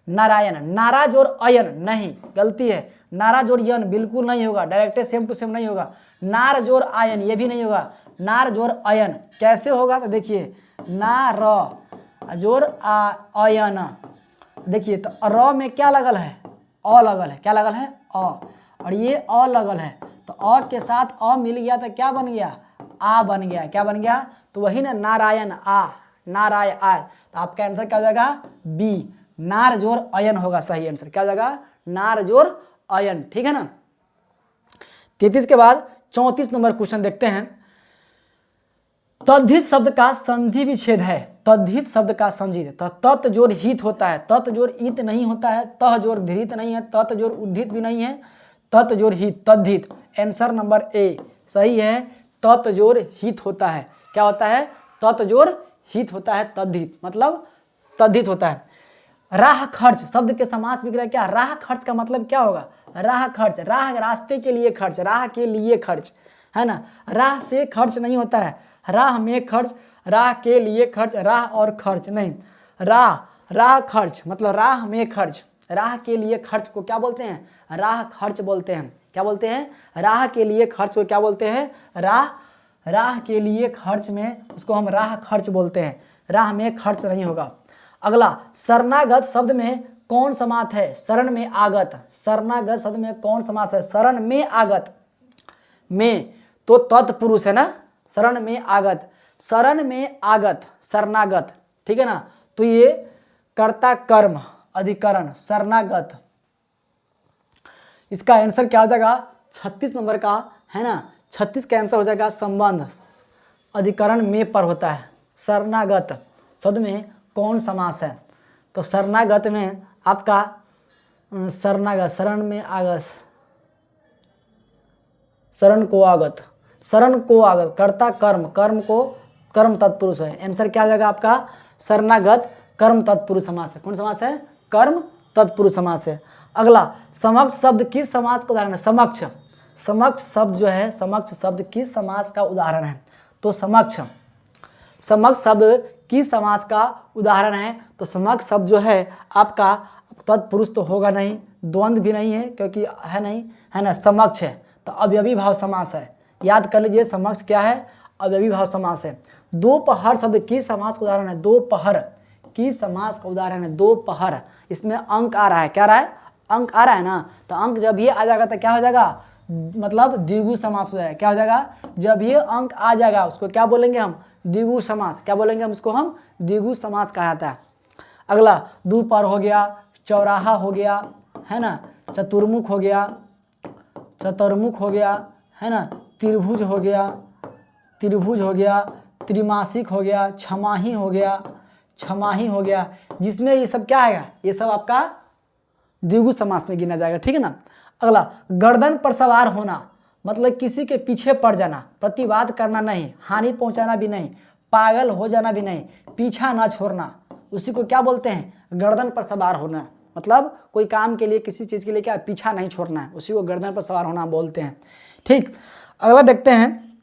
Speaker 1: नारायण, नारा जोर अयन नहीं, गलती है। नारा जोर यन बिल्कुल नहीं होगा, डायरेक्ट सेम टू सेम नहीं होगा। नार जोर आयन ये भी नहीं होगा। नार जोर अयन कैसे होगा? तो देखिए, नार जोर अयन, देखिए तो र में क्या लगल है? अ लगल है। क्या लगल है? अ। और ये अ लगल है, तो अ के साथ अ मिल गया तो क्या बन गया? आ बन गया। क्या बन गया? तो वही ना, नारायण आ, नारायण आ। तो आपका आंसर क्या हो जाएगा? बी, नार जोर अयन होगा सही आंसर। क्या हो जाएगा? नार जोर अयन। ठीक है ना। 33 के बाद 34 नंबर क्वेश्चन देखते हैं। तद्धित शब्द का संधि विच्छेद है। तद्धित शब्द का संधि, तो तत् जोर हित होता है, तत् जोर इत नहीं होता है, तह जोर धृत नहीं है, तत् जोर उद्धित भी नहीं है, तत् जोर हित, तद्धित। आंसर नंबर ए सही है, तत् जोर हित होता है। क्या होता है? तत् जोर हित होता है, तद्धित मतलब तद्धित होता है। राह खर्च शब्द के समास विग्रह क्या? राह खर्च का मतलब क्या होगा? राह खर्च, राह रास्ते के लिए खर्च, राह के लिए खर्च, है ना। राह से खर्च नहीं होता है, राह में खर्च, राह के लिए खर्च, राह और खर्च नहीं। राह खर्च मतलब राह में खर्च, राह के लिए खर्च को क्या बोलते हैं? राह खर्च बोलते हैं। क्या बोलते हैं? राह के लिए खर्च को क्या बोलते हैं? राह के लिए खर्च में उसको हम राह खर्च बोलते हैं, राह में खर्च नहीं होगा। अगला, शरणागत शब्द में कौन समास है? शरण में आगत। शरणागत शब्द में कौन समास है? शरण में आगत। में तो तत्पुरुष है ना, शरण में आगत, शरण में आगत, शरणागत, ठीक है ना। तो ये कर्ता कर्म अधिकरण शरणागत, इसका आंसर क्या हो जाएगा? 36 नंबर का है ना, 36 का आंसर हो जाएगा संबंध अधिकरण में पर होता है। शरणागत शब्द में कौन समास है? तो शरणागत में आपका शरणागत, शरण में आगत, शरण को आगत, शरण को आगत, कर्ता कर्म, कर्म को कर्म तत्पुरुष है। आंसर क्या आ जाएगा आपका? शरणागत कर्म तत्पुरुष समास है। कौन समास है? कर्म तत्पुरुष समास है। अगला, समक्ष शब्द किस समास का उदाहरण है? समक्ष, समक्ष शब्द जो है, समक्ष शब्द किस समास का उदाहरण है? तो समक्ष, समक्ष शब्द किस समास का उदाहरण है? तो समक्ष शब्द जो है आपका तत्पुरुष तो होगा नहीं, द्वंद्व भी नहीं है क्योंकि है नहीं, है ना, समक्ष है तो अवयवी भाव समास है। याद कर लीजिए समक्ष क्या है? अवयवी भाव समास है। दोपहर शब्द किस समास का उदाहरण है? दोपहर किस समास का उदाहरण है? दोपहर, इसमें अंक आ रहा है, क्या आ रहा है? अंक आ रहा है ना, तो अंक जब ये आ जाएगा तो क्या हो जाएगा? मतलब द्विगु समास हो जाएगा। क्या हो जाएगा? जब ये अंक आ जाएगा उसको क्या बोलेंगे हम? द्विगु समास। क्या बोलेंगे हम इसको? हम द्विगु समास कहा जाता है। अगला, दोपहर हो गया, चौराहा हो गया, है ना, चतुर्मुख हो गया, चतुर्मुख हो गया, है ना, त्रिभुज हो गया, त्रिभुज हो गया, त्रिमासिक हो गया, छमाही हो गया, छमाही हो गया, जिसमें ये सब क्या है? ये सब आपका द्विगु समास में गिना जाएगा, ठीक है ना। अगला, गर्दन पर सवार होना मतलब किसी के पीछे पड़ जाना, प्रतिवाद करना नहीं, हानि पहुंचाना भी नहीं, पागल हो जाना भी नहीं, पीछा ना छोड़ना, उसी को क्या बोलते हैं? गर्दन पर सवार होना। मतलब कोई काम के लिए, किसी चीज़ के लिए क्या पीछा नहीं छोड़ना है, उसी को गर्दन पर सवार होना बोलते हैं। ठीक, अगला देखते हैं,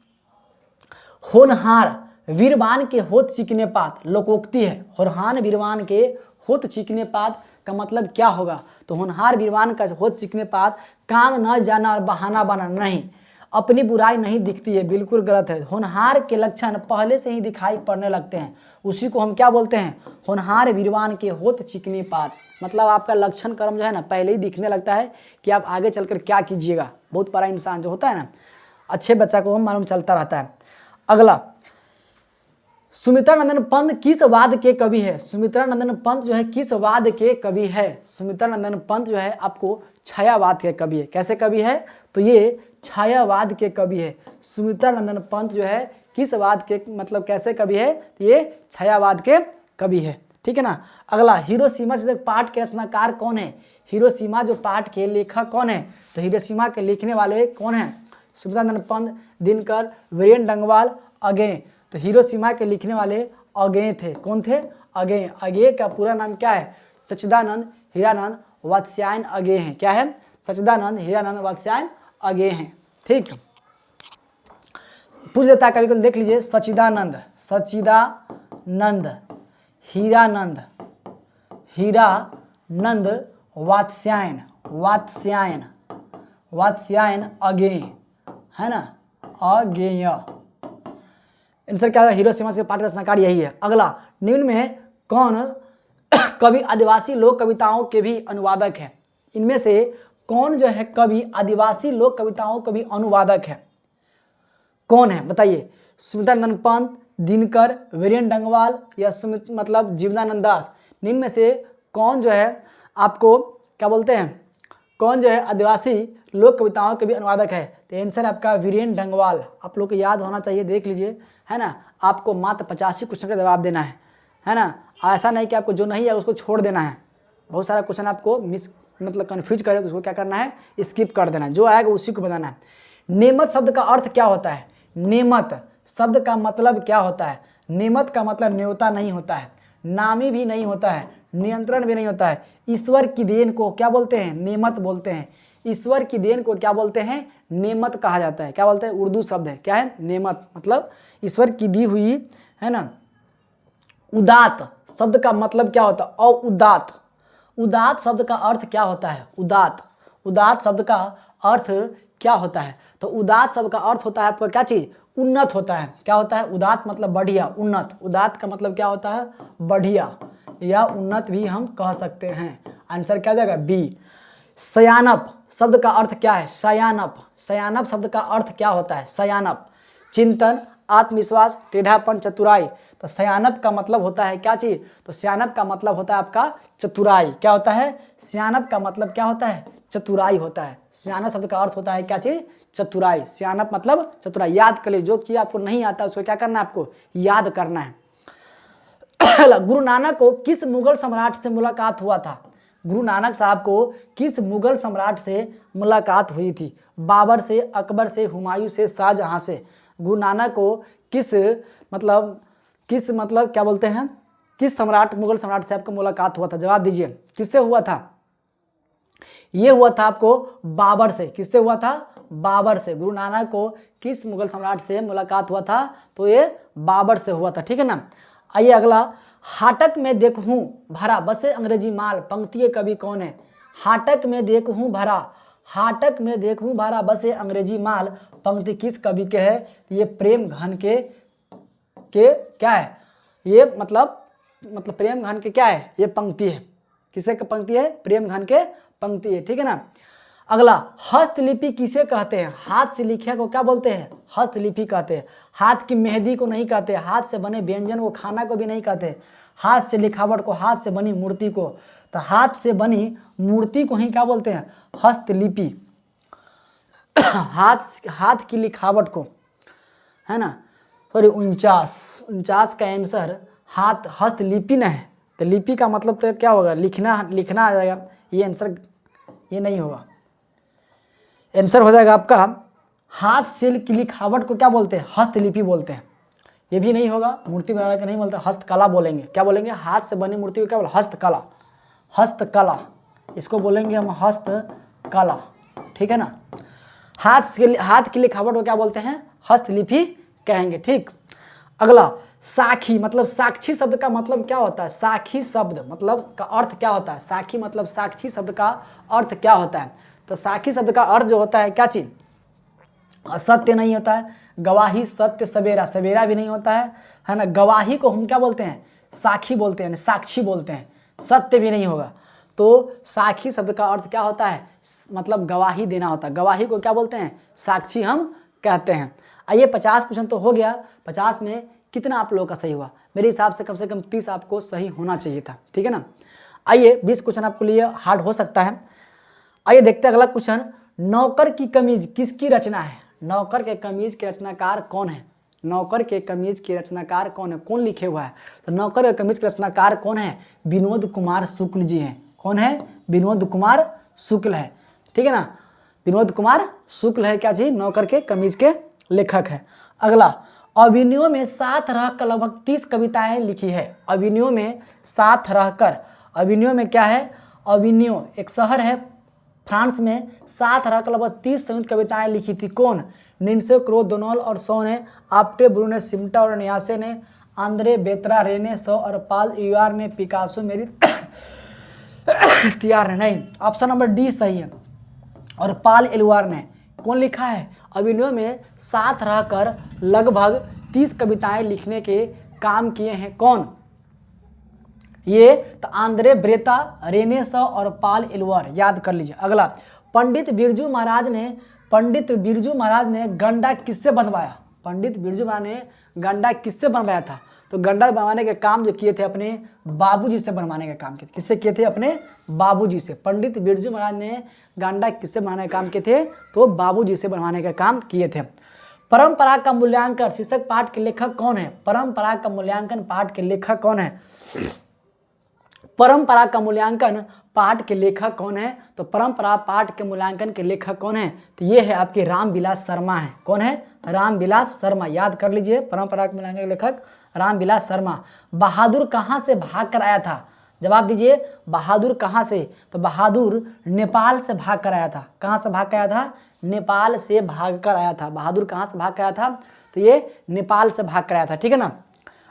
Speaker 1: होनहार वीरवान के होत चिकने पात, लोकोक्ति है। होनहार वीरवान के होत चिकने पात का मतलब क्या होगा? तो होनहार वीरवान का होत चिकने पात, काम न जाना और बहाना बना नहीं, अपनी बुराई नहीं दिखती है, बिल्कुल गलत है। होनहार के लक्षण पहले से ही दिखाई पड़ने लगते हैं, उसी को हम क्या बोलते हैं? होनहार वीरवान के होत चिकने पात। मतलब आपका लक्षण कर्म जो है ना पहले ही दिखने लगता है कि आप आगे चलकर क्या कीजिएगा। बहुत बड़ा इंसान जो होता है ना, अच्छे बच्चा को हम मालूम चलता रहता है। अगला, सुमित्रानंदन पंत किस वाद के कवि है? सुमित्रानंदन पंत जो है किस वाद के कवि है? सुमित्रानंदन पंत जो है आपको छायावाद के कवि है। कैसे कवि है? तो ये छायावाद के कवि है। सुमित्रानंदन पंत जो है किस वाद के, मतलब कैसे कवि है? तो ये छायावाद के कवि है, ठीक है ना। अगला, हिरोशिमा से पाठ के रचनाकार कौन है? हिरोशिमा जो पाठ के लेखक कौन है? तो हिरोशिमा के लिखने वाले कौन है? सुमित्रानंदन पंत, दिनकर, वीरेन डंगवाल, अगेय। तो हिरोशिमा के लिखने वाले अगेय थे। कौन थे? अगेय। अगेय का पूरा नाम क्या है? सच्चिदानंद हीरानंद वात्स्यायन अगेय हैं। क्या है? सच्चिदानंद हीरानंद वात्स्यायन अगेय हैं। ठीक, पूछ देता है कभी कभी, देख लीजिए, सच्चिदानंद, सच्चिदानंद, हीरानंद, हीरानंद, वात्स्यायन, वात्स्यायन, वात्स्यायन अगेय, है ना, अगेय। आंसर क्या है? हिरोशिमा से पाठ रचनाकार यही है। अगला, निम्न में कौन कवि आदिवासी लोक कविताओं के भी अनुवादक है? इनमें से कौन जो है कवि आदिवासी लोक कविताओं के भी अनुवादक है? कौन है बताइए? सुमित्रानंदन पंत, दिनकर, वीरेन डंगवाल या मतलब जीवनानंद दास। निम्न में से कौन जो है आपको क्या बोलते हैं? कौन जो है आदिवासी लोक कविताओं के भी अनुवादक है? तो आंसर आपका वीरेन डंगवाल। आप लोग को याद होना चाहिए, देख लीजिए, है ना। आपको मात्र 85 क्वेश्चन का जवाब देना है ना। ऐसा नहीं कि आपको जो नहीं है उसको छोड़ देना है। बहुत सारा क्वेश्चन आपको मतलब कन्फ्यूज करे तो उसको क्या करना है? स्किप कर देना है, जो आएगा उसी को बताना है। नेमत शब्द का अर्थ क्या होता है? नेमत शब्द का मतलब क्या होता है? नेमत का मतलब न्योता नहीं होता है, नामी भी नहीं होता है, नियंत्रण भी नहीं होता है। ईश्वर की देन को क्या बोलते हैं? नेमत बोलते हैं। ईश्वर की देन को क्या बोलते हैं? नेमत कहा जाता है। क्या बोलते हैं? उर्दू शब्द है, क्या है? नेमत। मतलब ईश्वर की दी हुई, है ना। उदात शब्द का मतलब क्या होता है? औउदात। उदात शब्द का अर्थ क्या होता है? उदात, उदात शब्द का अर्थ क्या होता है? तो उदात शब्द का अर्थ होता है आपका क्या चीज? उन्नत होता है। क्या होता है? उदात मतलब बढ़िया, उन्नत। उदात का मतलब क्या होता है? बढ़िया या उन्नत भी हम कह सकते हैं। आंसर क्या हो जाएगा बी। शयानप शब्द का अर्थ क्या है? शयानप। शयानप शब्द का अर्थ क्या होता है? शयानप चिंतन, आत्मविश्वास, टेढ़ापन, चतुराई। तो शयानप का मतलब होता है क्या चीज? तो शयानप का मतलब होता है आपका चतुराई। क्या होता है? शयानप का मतलब क्या होता है? चतुराई होता है। शयानप शब्द का अर्थ होता है क्या चीज? चतुराई। शयानप मतलब चतुराई। याद कर लीजिए, जो चीज आपको नहीं आता उसको क्या करना है? आपको याद करना है। गुरु नानक को किस मुगल सम्राट से मुलाकात हुआ था? गुरु नानक साहब को किस मुगल सम्राट से मुलाकात हुई थी? बाबर से, अकबर से, हुमायूं से, शाहजहां से। गुरु नानक को किस मतलब क्या बोलते हैं, किस सम्राट, मुगल सम्राट से आपको मुलाकात हुआ था? जवाब दीजिए, किससे हुआ था? ये हुआ था आपको बाबर से। किससे हुआ था? बाबर से। गुरु नानक को किस मुगल सम्राट से मुलाकात हुआ था? तो ये बाबर से हुआ था। ठीक है ना। आइए अगला, हाटक में देखूं भरा बसे अंग्रेजी माल, पंक्ति कवि कौन है? हाटक में देखूं भरा, हाटक में देखूं भरा बसे अंग्रेजी माल, पंक्ति किस कवि के है? ये प्रेम घन के क्या है? ये मतलब प्रेम घन के क्या है? ये पंक्ति है। किसे का पंक्ति है? प्रेम घन के पंक्ति है। ठीक है ना। अगला, हस्तलिपि किसे कहते हैं? हाथ से लिखे को क्या बोलते हैं? हस्तलिपि कहते हैं। हाथ की मेहंदी को नहीं कहते, हाथ से बने व्यंजन को, खाना को भी नहीं कहते, हाथ से लिखावट को, हाथ से बनी मूर्ति को। तो हाथ से बनी मूर्ति को ही क्या बोलते हैं? हस्तलिपि। हाथ की लिखावट को, है ना। सॉरी 49 का आंसर हाथ हस्तलिपि न है। तो लिपि का मतलब तो क्या होगा? लिखना आ जाएगा। ये आंसर ये नहीं होगा। आंसर हो जाएगा आपका हाथ से की लिखावट को क्या बोलते हैं? हस्तलिपि बोलते हैं। ये भी नहीं होगा। मूर्ति बनाने का नहीं बोलते, हस्तकला बोलेंगे। क्या बोलेंगे? हाथ से बनी मूर्ति को क्या बोले? हस्तकला। हस्तकला इसको बोलेंगे हम, हस्तकला। ठीक है ना। हाथ की लिखावट को क्या बोलते हैं? हस्तलिपि कहेंगे। ठीक। अगला, साखी मतलब साक्षी शब्द का मतलब क्या होता है? साखी शब्द मतलब का अर्थ क्या होता है? साखी मतलब साक्षी शब्द का अर्थ क्या होता है? तो साखी शब्द का अर्थ जो होता है क्या चीज? असत्य नहीं होता है। गवाही, सत्य, सवेरा, सवेरा भी नहीं होता है ना। गवाही को हम क्या बोलते हैं? साखी बोलते हैं, साक्षी बोलते हैं। सत्य भी नहीं होगा। तो साखी शब्द का अर्थ क्या होता है? मतलब गवाही देना होता है। गवाही को क्या बोलते हैं? साक्षी हम कहते हैं। आइए 50 क्वेश्चन तो हो गया। 50 में कितना आप लोगों का सही हुआ? मेरे हिसाब से कम 30 आपको सही होना चाहिए था। ठीक है ना। आइए 20 क्वेश्चन आपके लिए हार्ड हो सकता है। आइए देखते हैं अगला क्वेश्चन। नौकर की कमीज किसकी रचना है? नौकर के कमीज के रचनाकार कौन है? नौकर के कमीज के रचनाकार कौन है? कौन लिखे हुआ है? तो नौकर के कमीज के रचनाकार कौन है? विनोद कुमार शुक्ल जी हैं। कौन है? विनोद कुमार शुक्ल है। ठीक है ना। विनोद कुमार शुक्ल है क्या जी? नौकर के कमीज के लेखक है। अगला, अभिनयों में साथ रहकर लगभग 30 कविताएं लिखी है। अभिनयों में साथ रहकर, अभिनयों में क्या है? अभिनयो एक शहर है फ्रांस में, साथ रहकर लगभग 30 संयुक्त कविताएं लिखी थी। कौन? निन्से, क्रो, दोनोल और सौ ने, आप्टे, ब्रूने, सिमटा और न्यासे ने, आंद्रे, बेत्रा, रेने, सौ और पाल यूआर ने, पिकासो, मेरी तियार ने। नहीं, ऑप्शन नंबर डी सही है। और पाल एलुआर ने। कौन लिखा है? अभिनयों में साथ रहकर लगभग 30 कविताएं लिखने के काम किए हैं। कौन? ये तो आंद्रे ब्रेता, रेने सौ और पाल एलुआर, याद कर लीजिए। अगला, पंडित बिरजू महाराज ने गंडा किससे बनवाया? पंडित बिरजू महाराज ने गंडा किससे बनवाया था? तो गंडा बनवाने के काम जो किए थे अपने बाबूजी से बनवाने का काम किए थे। किससे किए थे? अपने बाबूजी से। पंडित बिरजू महाराज ने गंडा किससे बनाने का काम किए थे? तो बाबूजी से बनवाने का काम किए थे। परंपरा का मूल्यांकन शीर्षक पाठ के लेखक कौन है? परंपरा का मूल्यांकन पाठ के लेखक कौन है? परंपरा का मूल्यांकन पाठ के लेखक कौन है? तो परंपरा पाठ के मूल्यांकन के लेखक कौन है? तो ये है आपके रामविलास शर्मा है। कौन है? रामविलास शर्मा, याद कर लीजिए। परंपरा के मूल्यांकन के लेखक रामविलास शर्मा। बहादुर कहाँ से भाग कर आया था? जवाब दीजिए, बहादुर कहाँ से? तो बहादुर नेपाल से भाग कर आया था। कहाँ से भाग कर आया था? नेपाल से भाग कर आया था। बहादुर कहाँ से भाग कर आया था? तो ये नेपाल से भाग कर आया था। ठीक है ना।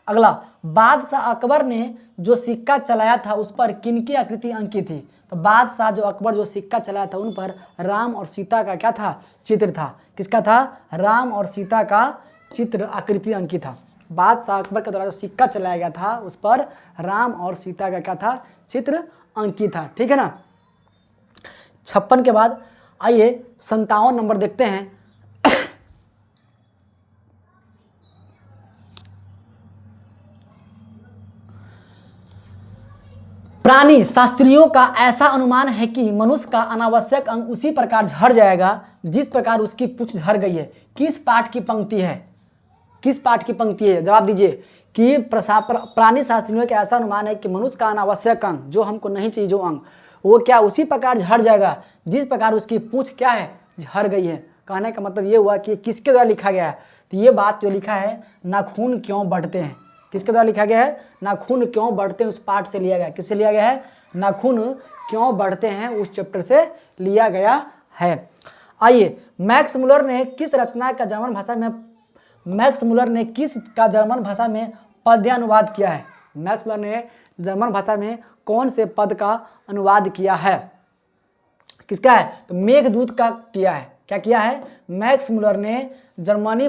Speaker 1: अगला, बादशाह अकबर ने जो सिक्का चलाया था उस पर किनकी आकृति अंकित थी? तो बादशाह जो अकबर जो सिक्का चलाया था उन पर राम और सीता का क्या था? चित्र था। किसका था? राम और सीता का चित्र आकृति अंकित था। बादशाह अकबर के द्वारा जो सिक्का चलाया गया था उस पर राम और सीता का क्या था? चित्र अंकित था। ठीक है ना। 56 के बाद आइए 57 नंबर देखते हैं। प्राणी शास्त्रियों का ऐसा अनुमान है कि मनुष्य का अनावश्यक अंग उसी प्रकार झड़ जाएगा जिस प्रकार उसकी पूंछ झड़ गई है। किस पाठ की पंक्ति है? किस पाठ की पंक्ति है? जवाब दीजिए कि प्राणी शास्त्रियों का ऐसा अनुमान है कि मनुष्य का अनावश्यक अंग, जो हमको नहीं चाहिए जो अंग, वो क्या उसी प्रकार झड़ जाएगा जिस प्रकार उसकी पूंछ क्या है, झड़ गई है। कहने का मतलब ये हुआ कि किसके द्वारा लिखा गया है? तो ये बात जो लिखा है नाखून क्यों बढ़ते हैं, किसके द्वारा लिखा गया है? नाखून क्यों बढ़ते हैं उस पाठ से लिया गया। किससे लिया गया है? नाखून क्यों बढ़ते हैं उस चैप्टर से लिया गया है। आइए मैक्स मुलर ने किस रचना का जर्मन भाषा में पद्यानुवाद किया है? मैक्स मुलर ने जर्मन भाषा में कौन से पद का अनुवाद किया है? किसका है? तो मेघदूत का किया है। क्या किया है? मैक्स मुलर ने जर्मन की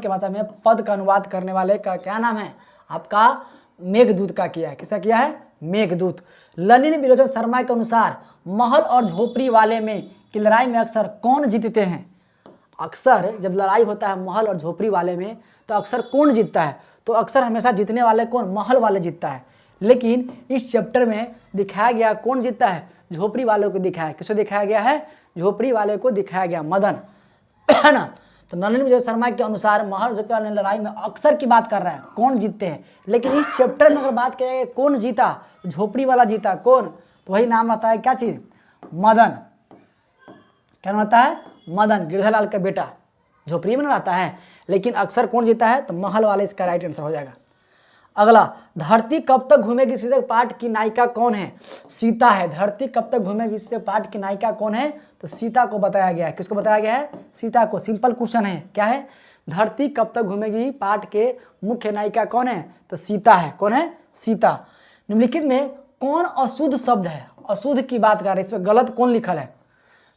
Speaker 1: भाषा में पद का अनुवाद करने वाले का क्या नाम है? आपका मेघदूत का किया है। किसका किया है? मेघदूत। ललिन विलोचन शर्मा के अनुसार महल और झोपड़ी वाले में की लड़ाई में अक्सर कौन जीतते हैं? अक्सर जब लड़ाई होता है महल और झोपड़ी वाले में तो अक्सर कौन जीतता है? तो अक्सर हमेशा जीतने वाले कौन? महल वाले जीतता है। लेकिन इस चैप्टर में दिखाया गया कौन जीतता है? झोपड़ी वालों को दिखाया। किसको दिखाया गया है? झोपड़ी वाले को दिखाया गया, मदन, है ना। तो नलिन विजय शर्मा के अनुसार महल झोपड़ी वाले लड़ाई में अक्सर की बात कर रहा है, कौन जीतते हैं। लेकिन इस चैप्टर में अगर बात करें कौन जीता, झोपड़ी वाला जीता। कौन? तो वही नाम आता है क्या चीज? मदन। क्या नाम आता है? मदन, गिरधालाल का बेटा झोपड़ी में रहता है। लेकिन अक्सर कौन जीता है? तो महल वाले इसका राइट आंसर हो जाएगा। अगला, धरती कब तक घूमेगी शीर्षक पाठ की नायिका कौन है? सीता है। धरती कब तक घूमेगी शीर्षक पाठ की नायिका कौन है? तो सीता को बताया गया है। किसको बताया गया है? सीता को। सिंपल क्वेश्चन है। क्या है? धरती कब तक घूमेगी पाठ के मुख्य नायिका कौन है? तो सीता है। कौन है? सीता। निम्नलिखित में कौन अशुद्ध शब्द है? अशुद्ध की बात कर रहे हैं, इसमें गलत कौन लिखल है?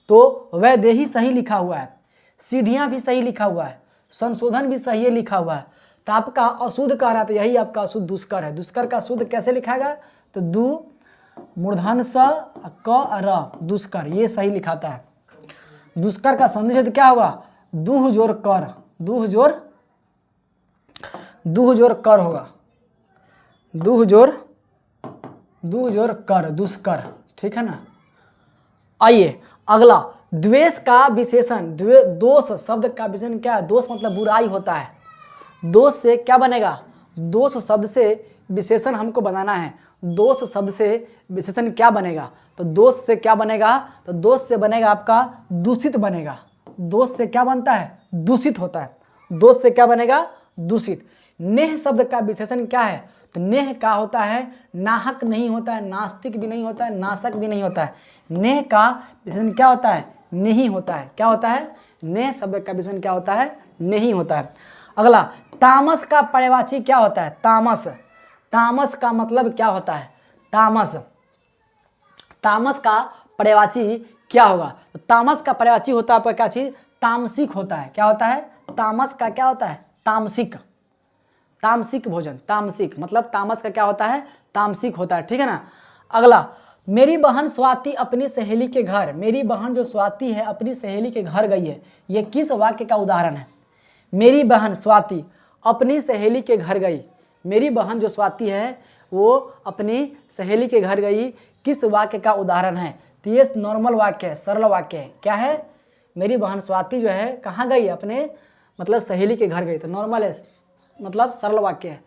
Speaker 1: तो वैदेही सही लिखा हुआ है, सीढ़ियां भी सही लिखा हुआ है, संशोधन भी सही लिखा हुआ है। तो आपका अशुद्ध कह रहा है, तो यही आपका अशुद्ध दुष्कर है। दुष्कर का शुद्ध कैसे लिखाएगा? तो दु मूर्धन स क र, दुष्कर, ये सही लिखाता है। दुष्कर का संधि क्या होगा? दुह जोर कर, दुह जोर कर होगा, दुह जोर कर, दुष्कर। ठीक है ना। आइए अगला, द्वेष का विशेषण। दोष शब्द का विशेषण क्या है? दोष मतलब बुराई होता है। दोष से क्या बनेगा? दोष शब्द से विशेषण हमको बनाना है। दोष शब्द से विशेषण क्या बनेगा? तो दोष से क्या बनेगा? तो दोष से बनेगा आपका दूषित बनेगा। दोष से क्या बनता है? दूषित होता है। दोष से क्या बनेगा? दूषित। नेह शब्द का विशेषण क्या है? तो नेह का होता है नाहक नहीं होता है, नास्तिक भी नहीं होता है, नाशक भी नहीं होता है। नेह का विशेषण क्या होता है? नहीं होता है। क्या होता है? नेह शब्द का विशेषण क्या होता है? नहीं होता है। अगला, तामस का पर्यायवाची क्या होता है? तामस। तामस का मतलब क्या होता है? तामस। तामस का पर्यायवाची क्या होगा? तो तामस का पर्यायवाची होता है आपका क्या चीज? तामसिक होता है। क्या होता है? तामस का क्या होता है? तामसिक। तामसिक भोजन, तामसिक मतलब तामस का क्या होता है? तामसिक होता है। ठीक है ना। अगला, मेरी बहन स्वाति अपनी सहेली के घर। मेरी बहन जो स्वाति है अपनी सहेली के घर गई है, यह किस वाक्य का उदाहरण है? मेरी बहन स्वाति अपनी सहेली के घर गई। मेरी बहन जो स्वाति है वो अपनी सहेली के घर गई, किस वाक्य का उदाहरण है? तो ये नॉर्मल वाक्य है, सरल वाक्य है। क्या है? मेरी बहन स्वाति जो है कहाँ गई? अपने मतलब सहेली के घर गई। तो नॉर्मल है, मतलब सरल वाक्य है।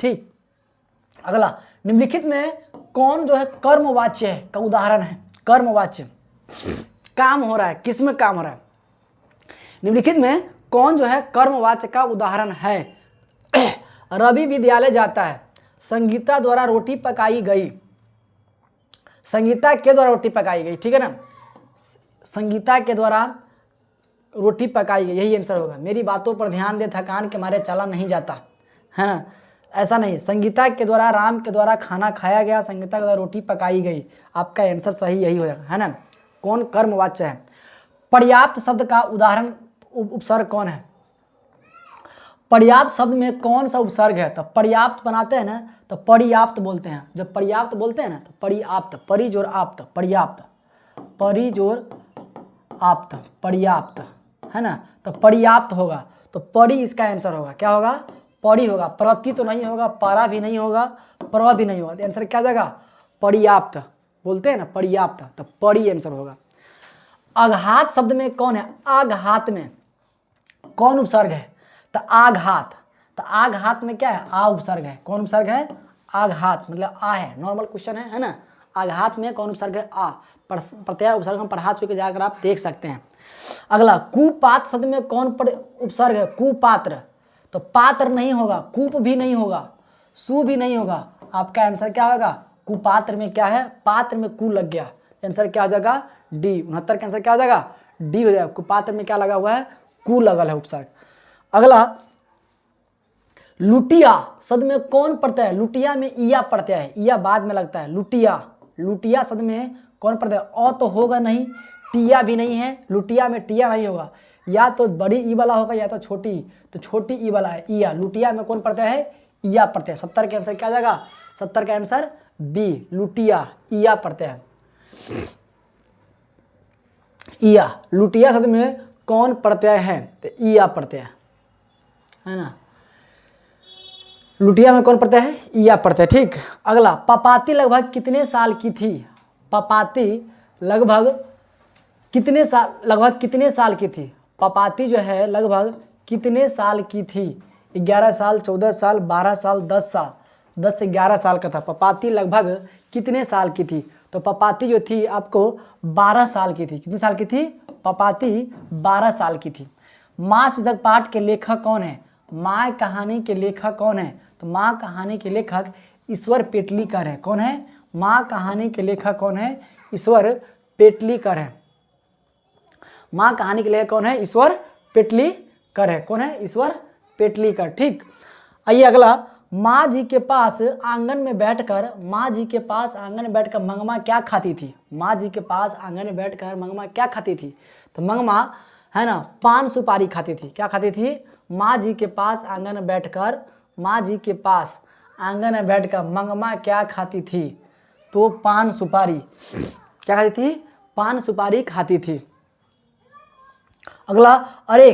Speaker 1: ठीक। अगला, निम्नलिखित में कौन जो है कर्मवाच्य है का उदाहरण है? कर्मवाच्य, काम हो रहा है, किसमें काम हो रहा है? निम्नलिखित में कौन जो है कर्मवाच्य का उदाहरण है? रवि विद्यालय जाता है, संगीता द्वारा रोटी पकाई गई। संगीता के द्वारा रोटी पकाई गई। ठीक है ना। संगीता के द्वारा रोटी पकाई गई, यही आंसर होगा। मेरी बातों पर ध्यान दे, थकान के मारे चला नहीं जाता, है ना। ऐसा नहीं, संगीता के द्वारा, राम के द्वारा खाना खाया गया, संगीता के द्वारा रोटी पकाई गई। आपका आंसर सही यही होगा, है ना। कौन कर्मवाच्य है? पर्याप्त शब्द का उदाहरण उपसर्ग कौन है? पर्याप्त शब्द में कौन सा उपसर्ग है? तो पर्याप्त बनाते हैं ना तो पर्याप्त बोलते हैं। जब पर्याप्त बोलते हैं ना तो पर्याप्त, परि जोर आप्त, पर्याप्त, परि जोर आप्त, पर्याप्त, है ना। तो पर्याप्त होगा तो परि इसका आंसर होगा। क्या होगा? परि होगा। प्रति तो नहीं होगा, पारा भी नहीं होगा, प्र भी नहीं होगा, तो आंसर क्या जाएगा? पर्याप्त बोलते हैं ना, पर्याप्त, तो परि आंसर होगा। आघात शब्द में कौन है? आघात में कौन उपसर्ग है? तो आघात। तो आघात में क्या है? आ उपसर्ग है। कौन उपसर्ग है? आघात, मतलब आ है। नॉर्मल क्वेश्चन है ना। आघात में कौन उपसर्ग है? आ। प्रत्यय उपसर्ग हम पढ़ा चुके, जाकर आप देख सकते हैं। अगला, कुपात्र शब्द में कौन उपसर्ग है? कुपात्र। तो पात्र नहीं होगा, कूप भी नहीं होगा, सु भी नहीं होगा, आपका आंसर क्या होगा? कुपात्र में क्या है? पात्र में कु लग गया, आंसर क्या हो जाएगा? डी। 69 का आंसर क्या हो जाएगा? डी हो जाएगा। कुपात्र में क्या लगा हुआ है? कु लगल है उपसर्ग। अगला, लुटिया शब्द में कौन प्रत्यय है? लुटिया में इया प्रत्यय है, इया बाद में लगता है। लुटिया, लुटिया शब्द में कौन प्रत्यय? अ तो होगा नहीं, टिया भी नहीं है, लुटिया में टिया नहीं होगा, या तो बड़ी ई वाला होगा या तो छोटी, तो छोटी ई वाला है इया। लुटिया में कौन प्रत्यय है? इया प्रत्यय। 70 के आंसर क्या जाएगा? 70 का आंसर बी, लुटिया, इया प्रत्यय है। इया, लुटिया शब्द में कौन प्रत्यय है? तो इया प्रत्यय है ना। लुटिया में कौन प्रत्यय है? इया प्रत्यय। ठीक। अगला, पपाती लगभग कितने साल की थी? पपाती लगभग कितने साल की थी? पपाती जो है लगभग कितने साल की थी? 11 साल, 14 साल, 12 साल, 10 साल। 10 से 11 साल का था। पपाती लगभग कितने साल की थी? तो पपाती जो थी आपको 12 साल की थी। कितने साल की थी? पपाती 12 साल की थी। माँ शीर्षक पाठ के लेखक कौन है? माँ कहानी के लेखक कौन है? तो माँ कहानी के लेखक ईश्वर पेटलीकर है। कौन है? माँ कहानी के लेखक कौन है? ईश्वर पेटलीकर है। माँ कहानी के लेखक कौन है? ईश्वर पेटलीकर है। कौन है? ईश्वर पेटलीकर। ठीक। आइए अगला, माँ जी के पास आंगन में बैठकर, माँ जी के पास आंगन में बैठकर मंगमा क्या खाती थी? माँ जी के पास आंगन में बैठकर मंगमा क्या खाती थी? तो मंगमा है ना पान सुपारी खाती थी। क्या खाती थी? माँ जी के पास आंगन में बैठकर, माँ जी के पास आंगन में बैठकर मंगमा क्या खाती थी? तो पान सुपारी। क्या खाती थी? पान सुपारी खाती थी। अगला, अरे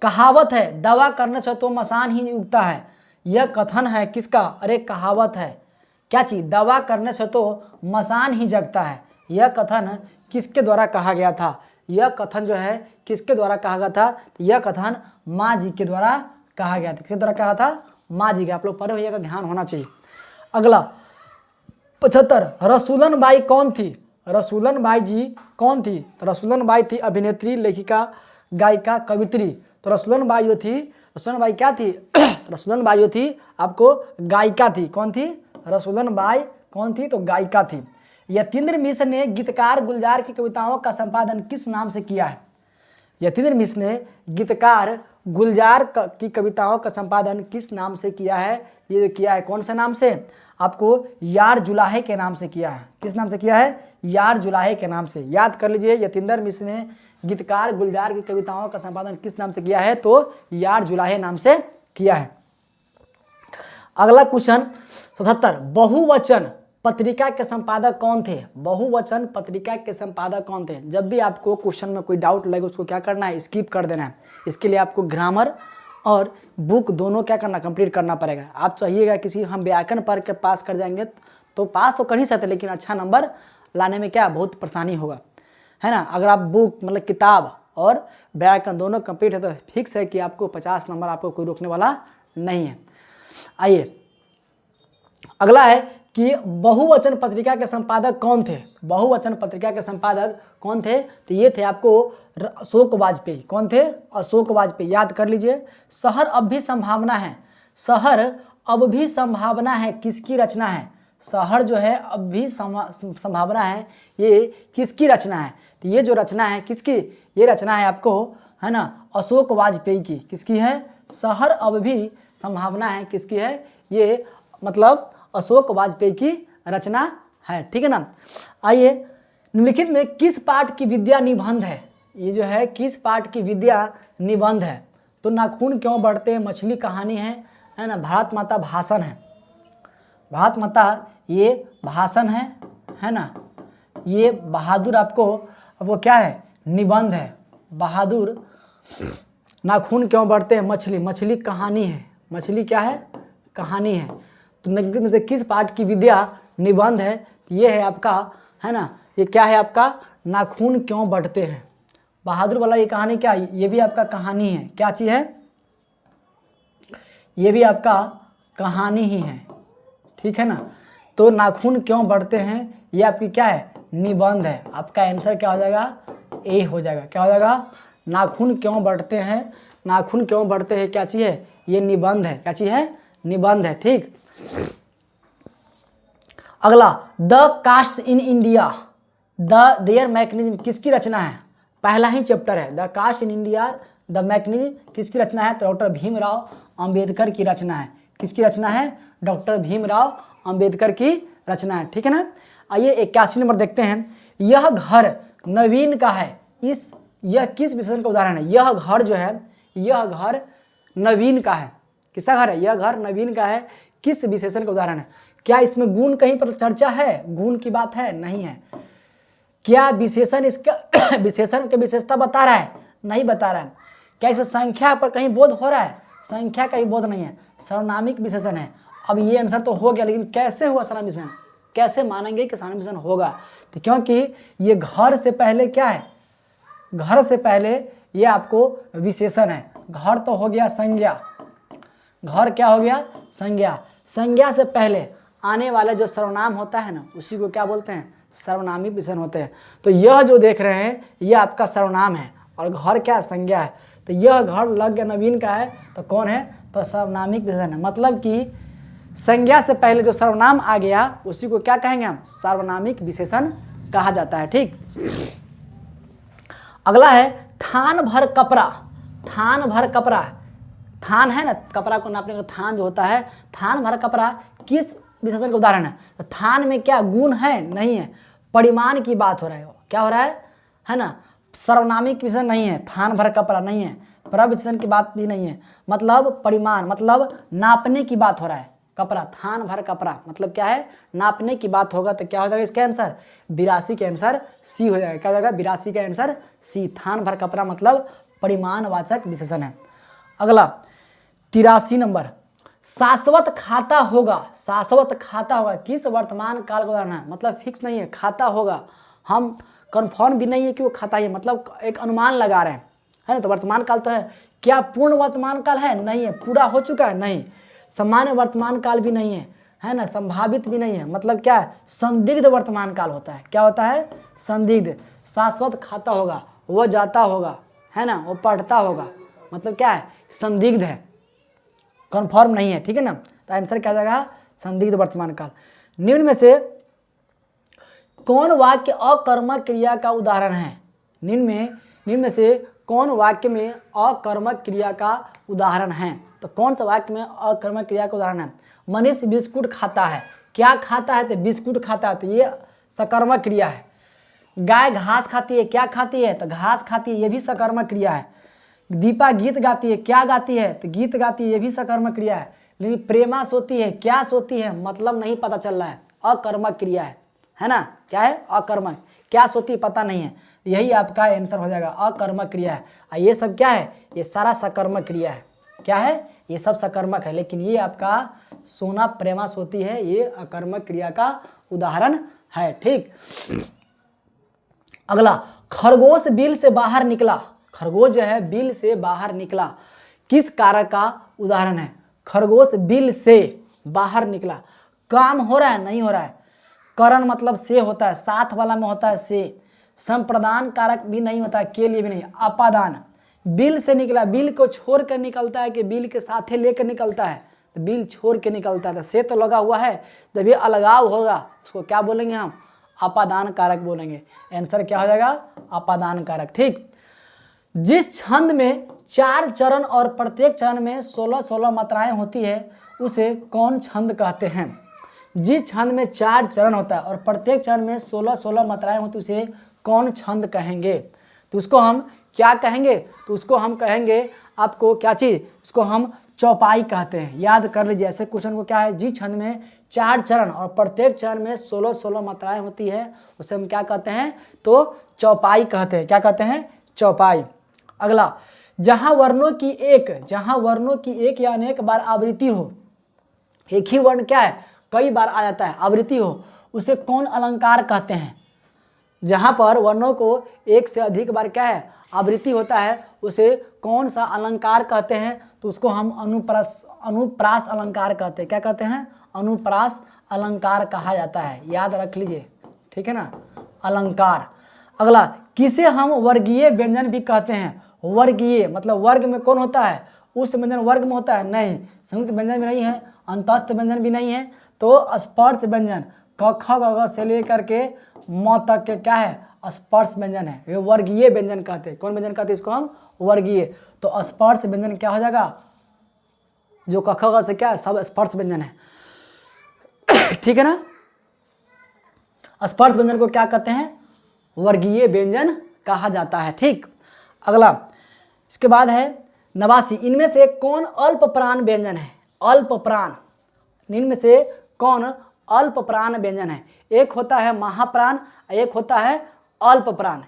Speaker 1: कहावत है दवा करने से तो मसान ही उगता है, यह कथन है किसका? अरे कहावत है क्या चीज? दवा करने से तो मसान ही जगता है, यह कथन किसके द्वारा कहा गया था? यह कथन जो है किसके द्वारा कहा गया था? तो यह कथन माँ जी के द्वारा कहा गया था। किसके द्वारा कहा था? माँ जी के। आप लोग पढ़े हुए का ध्यान होना चाहिए। अगला, 75, रसूलन बाई कौन थी? रसूलन बाई जी कौन थी? तो रसूलन बाई थी अभिनेत्री, लेखिका, गायिका, कवित्री। तो रसूलन बाई जो थी, रसूलन बाई क्या थी? रसूलन बाई जो थी आपको गायिका थी। कौन थी? रसूलन बाई कौन थी? तो गायिका थी। यतीन्द्र मिश्र ने गीतकार गुलजार की कविताओं का संपादन किस नाम से किया है? यतीन्द्र मिश्र ने गीतकार गुलजार की कविताओं का संपादन किस नाम से किया है? ये जो किया है कौन से नाम से? आपको यार जुलाहे के नाम से किया है। किस नाम से किया है? यार जुलाहे के नाम से। याद कर लीजिए, यतीन्द्र मिश्र ने गीतकार गुलजार की कविताओं का संपादन किस नाम से किया है? तो यार जुलाहे नाम से किया है। अगला क्वेश्चन 77, बहुवचन पत्रिका के संपादक कौन थे? बहुवचन पत्रिका के संपादक कौन थे? जब भी आपको क्वेश्चन में कोई डाउट लगे उसको क्या करना है? स्किप कर देना है। इसके लिए आपको ग्रामर और बुक दोनों क्या करना? कंप्लीट करना पड़ेगा। आप चाहिएगा किसी हम व्याकरण पढ़ के पास कर जाएंगे तो पास तो कर ही सकते, लेकिन अच्छा नंबर लाने में क्या बहुत परेशानी होगा, है ना। अगर आप बुक मतलब किताब और व्याकरण दोनों कंप्लीट है तो फिक्स है कि आपको 50 नंबर आपको कोई रोकने वाला नहीं है। आइए अगला है कि बहुवचन पत्रिका के संपादक कौन थे? बहुवचन पत्रिका के संपादक कौन थे? तो ये थे आपको अशोक वाजपेयी। कौन थे? अशोक वाजपेयी। याद कर लीजिए। शहर अब भी संभावना है, शहर अब भी संभावना है किसकी रचना है? शहर जो है अब भी संभावना है, ये किसकी रचना है? तो ये जो रचना है किसकी? ये रचना है आपको है ना अशोक वाजपेयी की। किसकी है? शहर अब भी संभावना है किसकी है? ये मतलब अशोक वाजपेयी की रचना है। ठीक है ना। आइए, निम्नलिखित में किस पाठ की विद्या निबंध है? ये जो है किस पाठ की विद्या निबंध है? तो नाखून क्यों बढ़ते हैं मछली कहानी है ना। भारत माता भाषण है, भारत माता ये भाषण है ना। ये बहादुर आपको वो क्या है निबंध है। बहादुर नाखून क्यों बढ़ते हैं मछली, मछली कहानी है, मछली क्या है कहानी है। तो किस पाठ की विद्या निबंध है, ये है आपका है ना। ये क्या है आपका नाखून क्यों बढ़ते हैं। बहादुर वाला ये कहानी क्या, ये भी आपका कहानी है। क्या चीज़ है, ये भी आपका कहानी ही है, ठीक है ना। तो नाखून क्यों बढ़ते हैं ये आपकी क्या है निबंध है। आपका आंसर क्या हो जाएगा ए हो जाएगा। क्या हो जाएगा नाखून क्यों बढ़ते हैं, नाखून क्यों बढ़ते हैं क्या चीज़ है ये निबंध है। क्या चीज़ है निबंध है, ठीक। अगला the caste in India their mechanism किसकी रचना है। पहला ही चैप्टर है the caste in India the mechanism किसकी रचना है, तो डॉक्टर भीमराव अंबेडकर की रचना है। किसकी रचना है, डॉक्टर भीमराव अंबेडकर की रचना है, ठीक है ना। आइए 81 नंबर देखते हैं। यह घर नवीन का है, यह किस विशेषण का उदाहरण है। यह घर जो है यह घर नवीन का है, किसका घर है, यह घर नवीन का है, किस विशेषण का उदाहरण है। क्या इसमें गुण कहीं पर चर्चा है, गुण की बात है नहीं है। क्या विशेषण इसका विशेषण की विशेषता बता रहा है, नहीं बता रहा है। क्या इसमें संख्या पर कहीं बोध हो रहा है, संख्या का ही बोध नहीं है, सर्वनामिक विशेषण है। अब ये आंसर तो हो गया, लेकिन कैसे हुआ सर्वनाम विशेषण, कैसे मानेंगे कि सर्वनाम विशेषण होगा। तो क्योंकि ये घर से पहले क्या है, घर से पहले ये आपको विशेषण है। घर तो हो गया संज्ञा, घर क्या हो गया संज्ञा। संज्ञा से पहले आने वाला जो सर्वनाम होता है ना उसी को क्या बोलते हैं सर्वनामिक विशेषण होते हैं। तो यह जो देख रहे हैं यह आपका सर्वनाम है और घर क्या संज्ञा है। तो यह घर लग गया नवीन का है तो कौन है, तो सर्वनामिक विशेषण है। मतलब कि संज्ञा से पहले जो सर्वनाम आ गया उसी को क्या कहेंगे हम सर्वनामिक विशेषण कहा जाता है, ठीक। अगला है थान भर कपड़ा। थान भर कपड़ा, थान है ना कपड़ा को नापने का थान जो होता है, थान भर कपड़ा किस विशेषण का उदाहरण है। तो थान में क्या गुण है, नहीं है, परिमाण की बात हो रहा है। क्या हो रहा है ना, सर्वनामिक विशेषण नहीं है, थान भर कपड़ा नहीं है, प्रविशेषण की बात भी नहीं है, मतलब परिमाण मतलब नापने की बात हो रहा है। कपड़ा थान भर कपड़ा मतलब क्या है नापने की बात होगा। तो क्या हो जाएगा इसका आंसर 82 का आंसर सी हो जाएगा। क्या हो जाएगा 82 का आंसर सी। थान भर कपड़ा मतलब परिमाणवाचक विशेषण है। अगला 83 नंबर शाश्वत खाता होगा। शाश्वत खाता होगा किस वर्तमान काल का उदाहरण है, मतलब फिक्स नहीं है, खाता होगा, हम कन्फर्म भी नहीं है कि वो खाता ही है, मतलब एक अनुमान लगा रहे हैं, है ना। तो वर्तमान काल तो है, क्या पूर्ण वर्तमान काल है, नहीं है, पूरा हो चुका है, नहीं, सामान्य वर्तमान काल भी नहीं है ना, संभावित भी नहीं है, मतलब क्या है संदिग्ध वर्तमान काल होता है। क्या होता है संदिग्ध। शाश्वत खाता होगा, वो जाता होगा, है ना, वो पढ़ता होगा, मतलब क्या है संदिग्ध है, कन्फर्म नहीं है, ठीक है ना। तो आंसर क्या जाएगा संदिग्ध वर्तमान काल। निम्न में से कौन वाक्य अकर्मक क्रिया का उदाहरण है। निम्न में से कौन वाक्य में अकर्मक क्रिया का उदाहरण है। तो कौन सा वाक्य में अकर्मक क्रिया का उदाहरण है। मनीष बिस्कुट खाता है, क्या खाता है, तो बिस्कुट खाता है, तो ये सकर्मक क्रिया है। गाय घास खाती है, क्या खाती है, तो घास खाती है, ये भी सकर्मक क्रिया है। दीपा गीत गाती है, क्या गाती है, तो गीत गाती है, ये भी सकर्मक क्रिया है। लेकिन प्रेमा सोती है, क्या सोती है, मतलब नहीं पता चल रहा है, अकर्मक क्रिया है ना। क्या है अकर्मक, क्या सोती पता नहीं है, यही आपका आंसर हो जाएगा अकर्मक क्रिया है। और ये सब क्या है, ये सारा सकर्मक क्रिया है। क्या है, ये सब सकर्मक है, लेकिन ये आपका सोना प्रेमा सोती है, ये अकर्मक क्रिया का उदाहरण है, ठीक। अगला खरगोश बिल से बाहर निकला। खरगोश जो है बिल से बाहर निकला किस कारक का उदाहरण है। खरगोश बिल से बाहर निकला, काम हो रहा है, नहीं हो रहा है, करण मतलब से होता है, साथ वाला में होता है से, संप्रदान कारक भी नहीं होता है, के लिए भी नहीं, अपादान। बिल से निकला, बिल को छोड़ कर निकलता है कि बिल के साथे लेकर निकलता है, तो बिल छोड़ के निकलता है, तो से तो लगा हुआ है, जब ये अलगाव होगा उसको क्या बोलेंगे हम अपादान कारक बोलेंगे। आंसर क्या हो जाएगा अपादान कारक, ठीक। जिस छंद में 4 चरण और प्रत्येक चरण में 16-16 मात्राएं होती है उसे कौन छंद कहते हैं। जिस छंद में 4 चरण होता है और प्रत्येक चरण में 16-16 मात्राएं होती है उसे कौन छंद कहेंगे। तो उसको हम क्या कहेंगे, तो उसको हम कहेंगे आपको क्या चीज़, उसको हम चौपाई कहते हैं। याद कर लीजिए, ऐसे क्वेश्चन को क्या है, जी छंद में 4 चरण और प्रत्येक चरण में 16-16 मात्राएं होती है, उसे हम क्या कहते हैं, तो चौपाई कहते हैं। क्या कहते हैं, चौपाई। अगला, जहां वर्णों की एक या अनेक बार आवृत्ति हो, एक ही वर्ण क्या है कई बार आ जाता है, आवृत्ति हो, उसे कौन अलंकार कहते हैं। जहां पर वर्णों को एक से अधिक बार क्या है आवृत्ति होता है, उसे कौन सा अलंकार कहते हैं, तो उसको हम अनुप्रास अलंकार कहते हैं। क्या कहते हैं, अनुप्रास अलंकार कहा जाता है, याद रख लीजिए, ठीक है ना, अलंकार। अगला, किसे हम वर्गीय व्यंजन भी कहते हैं। वर्गीय मतलब वर्ग में कौन होता है, उस व्यंजन वर्ग में होता है, नहीं, संयुक्त व्यंजन भी नहीं है, अंतस्थ व्यंजन भी नहीं है, तो स्पर्श व्यंजन क ख ग घ से लेकर के म तक के क्या है, स्पर्श व्यंजन है, ये वर्गीय व्यंजन कहते हैं। कौन व्यंजन कहते हैं, इसको हम वर्गीय। तो स्पर्श व्यंजन क्या हो जाएगा, जो क ख ग से क्या है सब स्पर्श व्यंजन है, ठीक है ना। स्पर्श व्यंजन को क्या कहते हैं, वर्गीय व्यंजन कहा जाता है, ठीक। अगला, इसके बाद है 89, इनमें से कौन अल्प प्राण व्यंजन है। अल्प प्राण, इनमें से कौन अल्प प्राण व्यंजन है। एक होता है महाप्राण, एक होता है अल्प प्राण।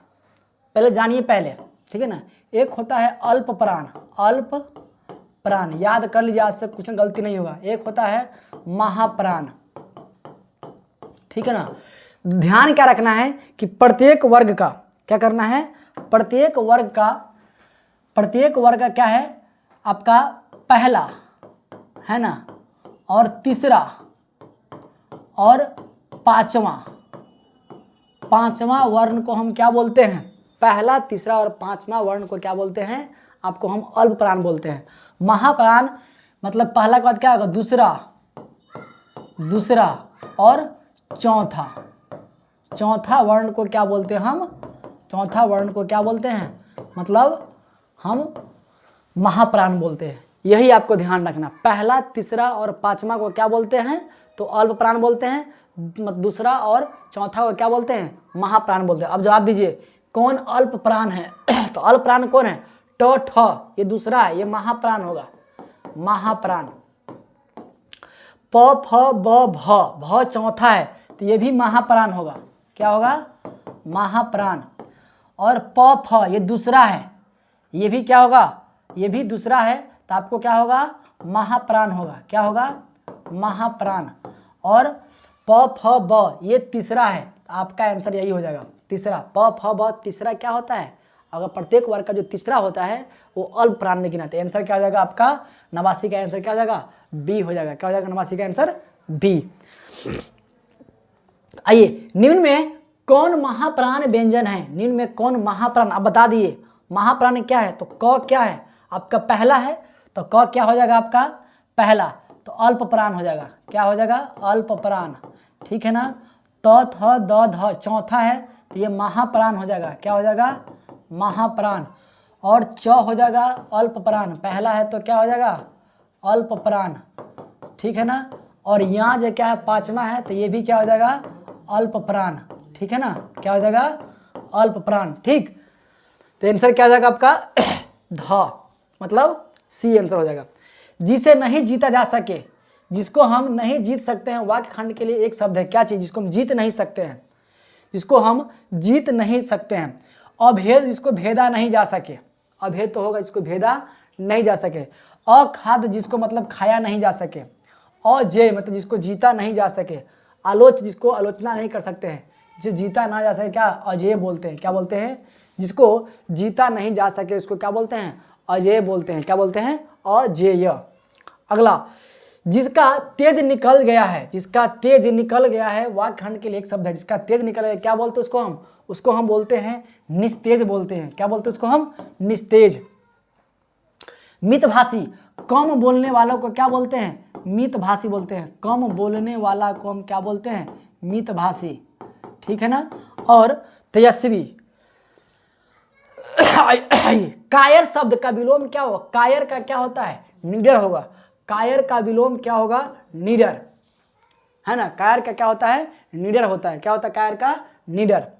Speaker 1: पहले जानिए पहले, ठीक है ना, एक होता है अल्प प्राण, अल्प प्राण याद कर लीजिए, आज से कुछ गलती नहीं होगा। एक होता है महाप्राण, ठीक है ना। ध्यान क्या रखना है कि प्रत्येक वर्ग का क्या करना है, प्रत्येक वर्ग का क्या है आपका पहला है ना, और तीसरा और पांचवा वर्ण को हम क्या बोलते हैं, पहला, तीसरा और पांचवा वर्ण को क्या बोलते हैं, आपको हम अल्प प्राण बोलते हैं। महाप्राण मतलब पहला के बाद क्या होगा, दूसरा और चौथा वर्ण को क्या बोलते हैं हम, चौथा वर्ण को क्या बोलते हैं, मतलब हम महाप्राण बोलते हैं। यही आपको ध्यान रखना, पहला, तीसरा और पांचवा को क्या बोलते हैं, तो अल्प प्राण बोलते हैं, दूसरा और चौथा को क्या बोलते हैं, महाप्राण बोलते हैं। अब जवाब दीजिए कौन अल्प प्राण है तो अल्प प्राण कौन है, ट ठ, ये दूसरा है, ये महाप्राण होगा, महाप्राण। प फ ब भ चौथा है, तो ये भी महाप्राण होगा, क्या होगा, महाप्राण। और प फ ये दूसरा है, ये भी क्या होगा, ये भी दूसरा है, तो आपको क्या होगा, महाप्राण होगा, क्या होगा, महाप्राण। और प फ ब ये तीसरा है, तो आपका आंसर यही हो जाएगा, तीसरा। प फ ब तीसरा क्या होता है, अगर प्रत्येक वर्ग का जो तीसरा होता है वो अल्प प्राण में गिनाते हैं। आंसर क्या हो जाएगा आपका 89 का आंसर क्या हो जाएगा, बी हो जाएगा। क्या हो जाएगा 89 का आंसर, बी। आइए, निम्न में कौन महाप्राण व्यंजन है, निम्न में कौन महाप्राण, अब बता दिए महाप्राण क्या है, तो क क्या है आपका पहला है, तो क क्या हो जाएगा आपका पहला, तो अल्प प्राण हो जाएगा, क्या हो जाएगा, अल्प प्राण, ठीक है ना। त थ द ध चौथा है, तो ये महाप्राण हो जाएगा, क्या हो जाएगा, महाप्राण। और च हो जाएगा अल्प प्राण, पहला है तो क्या हो जाएगा, अल्प प्राण, ठीक है ना। और यहाँ जो क्या है पांचवा है, तो ये भी क्या हो जाएगा, अल्प प्राण, ठीक है ना, क्या हो जाएगा, अल्प प्राण, ठीक। तो आंसर क्या हो जाएगा आपका ध, मतलब सी आंसर हो जाएगा। जिसे नहीं जीता जा सके, जिसको हम नहीं जीत सकते हैं, वाक्य खंड के लिए एक शब्द है, क्या चीज जिसको हम जीत नहीं सकते हैं, जिसको हम जीत नहीं सकते हैं। अभेद जिसको भेदा नहीं जा सके, अभेद तो होगा जिसको भेदा नहीं जा सके। अखाद्य जिसको मतलब खाया नहीं जा सके। अजेय मतलब जिसको जीता नहीं जा सके। आलोच जिसको आलोचना नहीं कर सकते हैं, जिसे जीता ना जा सके क्या अजेय बोलते हैं, क्या बोलते हैं, जिसको जीता नहीं जा सके उसको क्या बोलते हैं, अजेय बोलते हैं, क्या बोलते हैं, अजेय। अगला, जिसका तेज निकल गया है, जिसका तेज निकल गया है, वाक्य खंड के लिए एक शब्द है, जिसका तेज निकल गया, क्या बोलते हैं उसको हम बोलते हैं निस्तेज बोलते हैं, क्या बोलते हैं उसको हम, निस्तेज। मितभाषी, कम बोलने वालों को क्या बोलते हैं, मितभाषी बोलते हैं, कम बोलने वाला को हम क्या बोलते हैं, मितभाषी, ठीक है ना। और तेजस्वी, कायर शब्द का विलोम क्या होगा, कायर का क्या होता है, निडर होगा, कायर का विलोम क्या होगा, निडर, है ना, कायर का क्या होता है, निडर होता है, क्या होता है कायर का, निडर।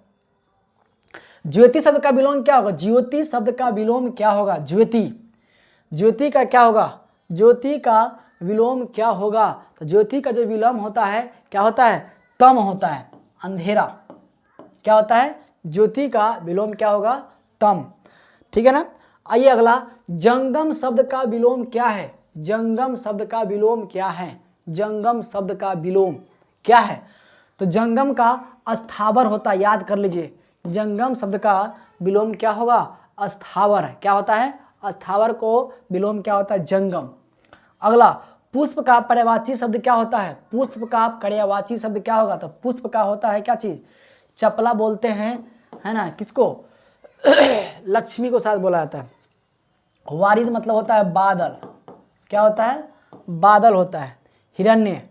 Speaker 1: ज्योति शब्द का विलोम क्या होगा, ज्योति शब्द का विलोम क्या होगा, ज्योति, ज्योति का क्या होगा, ज्योति का विलोम क्या होगा, तो ज्योति का जो विलोम होता है क्या होता है, तम होता है, अंधेरा। क्या होता है, ज्योति का विलोम क्या होगा, तम। ठीक है ना। आइए अगला, जंगम शब्द का विलोम क्या है, जंगम शब्द का विलोम क्या है, जंगम शब्द का विलोम क्या है, तो जंगम का अस्थावर होता है, याद कर लीजिए, जंगम शब्द का विलोम क्या होगा, अस्थावर। क्या होता है, अस्थावर को विलोम क्या होता है, जंगम। अगला, पुष्प का पर्यायवाची शब्द क्या होता है, पुष्प का पर्यायवाची शब्द क्या होगा, तो पुष्प का होता है क्या चीज, चपला बोलते हैं, है ना, किसको, लक्ष्मी को साथ बोला जाता है। वारिद मतलब होता है बादल, क्या होता है, बादल होता है। हिरण्य,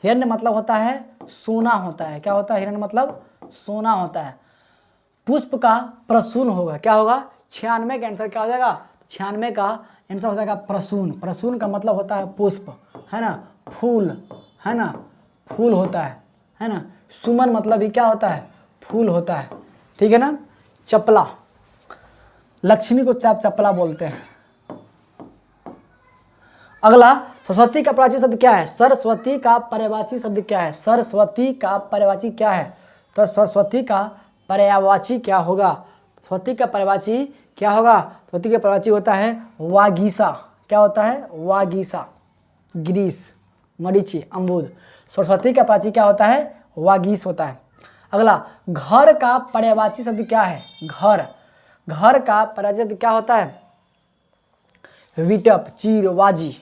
Speaker 1: हिरण्य मतलब होता है सोना होता है, क्या होता है, हिरण्य मतलब सोना होता है। पुष्प का प्रसून होगा, क्या होगा, 96 का आंसर क्या हो जाएगा, 96 का आंसर हो जाएगा प्रसून। प्रसून का मतलब होता है पुष्प, है ना, फूल, है ना, फूल होता है ना। सुमन मतलब भी क्या होता है, फूल होता है। ठीक है ना। चपला, लक्ष्मी को चपला बोलते हैं। अगला, सरस्वती का पर्यायवाची शब्द क्या है, सरस्वती का पर्यायवाची शब्द क्या है, सरस्वती का पर्यायवाची क्या है, तो सरस्वती का पर्यायवाची क्या होगा, सरस्वती का पर्यायवाची क्या होगा, सरस्वती का पर्यायवाची होता है वागीसा। क्या होता है, वागीसा। ग्रीस, मरीचि, अम्बुद। सरस्वती का पर्यायवाची क्या होता है, वागीस होता है। अगला, घर का पर्यायवाची शब्द क्या है, घर, घर का पर्यायवाची शब्द क्या होता है, विटप, चीर, वाजी,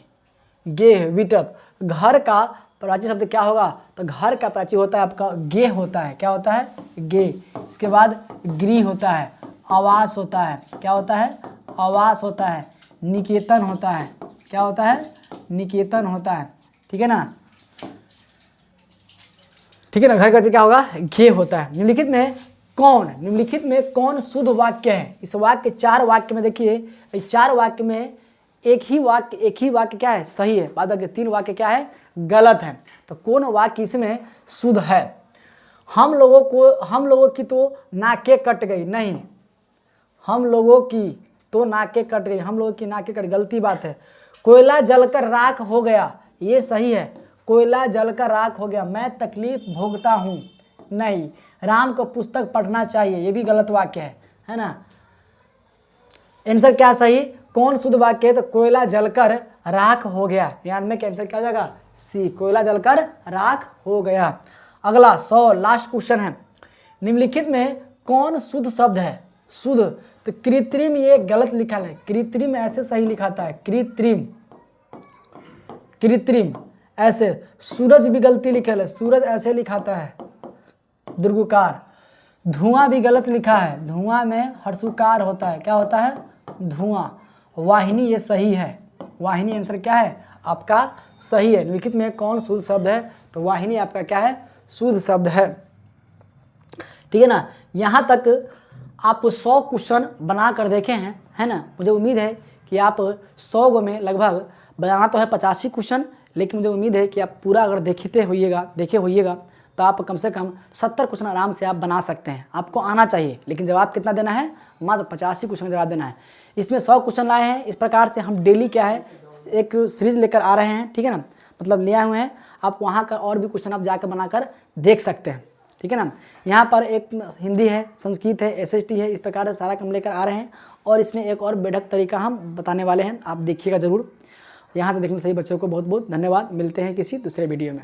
Speaker 1: गेह, विटप। घर का पर्यायवाची शब्द क्या होगा, तो घर का पर्यायवाची होता है आपका गेह होता है, क्या होता है, गेह। इसके बाद गृह होता है, आवास होता है, क्या होता है, आवास होता है। निकेतन होता है, क्या होता है, निकेतन होता है। ठीक है ना, ठीक है ना। घर का क्या होगा, गेह होता है। निम्नलिखित में कौन, निम्नलिखित में कौन शुद्ध वाक्य है, इस वाक्य 4 वाक्य में देखिए, इस 4 वाक्य में एक ही वाक्य क्या है, सही है, बाद के 3 वाक्य क्या है, गलत है। तो कौन वाक्य इसमें शुद्ध है। हम लोगों की तो नाकें कट गई, नहीं, हम लोगों की तो नाकें कट गई, हम लोगों की नाकें कट, गलती बात है। कोयला जलकर राख हो गया, ये सही है, कोयला जलकर राख हो गया, मैं तकलीफ भोगता हूँ, नहीं। राम को पुस्तक पढ़ना चाहिए, ये भी गलत वाक्य है ना। आंसर क्या सही, कौन शुद्ध वाक्य है, तो कोयला जलकर राख हो गया। 99 का आंसर क्या हो जाएगा, सी, कोयला जलकर राख हो गया। अगला 100 लास्ट क्वेश्चन है, निम्नलिखित में कौन शुद्ध शब्द है, शुद्ध, तो कृत्रिम ये गलत लिखा है, कृत्रिम ऐसे सही लिखाता है, कृत्रिम, कृत्रिम ऐसे। सूरज भी गलती लिखा है, सूरज ऐसे लिखाता है, दीर्घकार। धुआं भी गलत लिखा है, धुआं में हर्षुकार होता है, क्या होता है, धुआं। वाहिनी ये सही है, वाहिनी आंसर क्या है आपका सही है। लिखित में कौन शुद्ध शब्द है, तो वाहिनी आपका क्या है, शुद्ध शब्द है। ठीक है ना। यहाँ तक आप 100 क्वेश्चन बना कर देखे हैं, है ना। मुझे उम्मीद है कि आप 100 में लगभग, बनाना तो है 85 क्वेश्चन, लेकिन मुझे उम्मीद है कि आप पूरा अगर देखे होइएगा तो आप कम से कम 70 क्वेश्चन आराम से आप बना सकते हैं। आपको आना चाहिए, लेकिन जवाब कितना देना है, मात्र 85 क्वेश्चन का जवाब देना है। इसमें 100 क्वेश्चन लाए हैं। इस प्रकार से हम डेली क्या है, एक सीरीज लेकर आ रहे हैं, ठीक है ना, मतलब ले आए हुए हैं। आप वहाँ का और भी क्वेश्चन आप जाकर बनाकर देख सकते हैं, ठीक है ना। यहाँ पर एक हिंदी है, संस्कृत है, SST है, इस प्रकार से सारा काम लेकर आ रहे हैं। और इसमें एक और बेढक तरीका हम बताने वाले हैं, आप देखिएगा ज़रूर। यहाँ तक देखने सही बच्चों को बहुत बहुत धन्यवाद। मिलते हैं किसी दूसरे वीडियो में।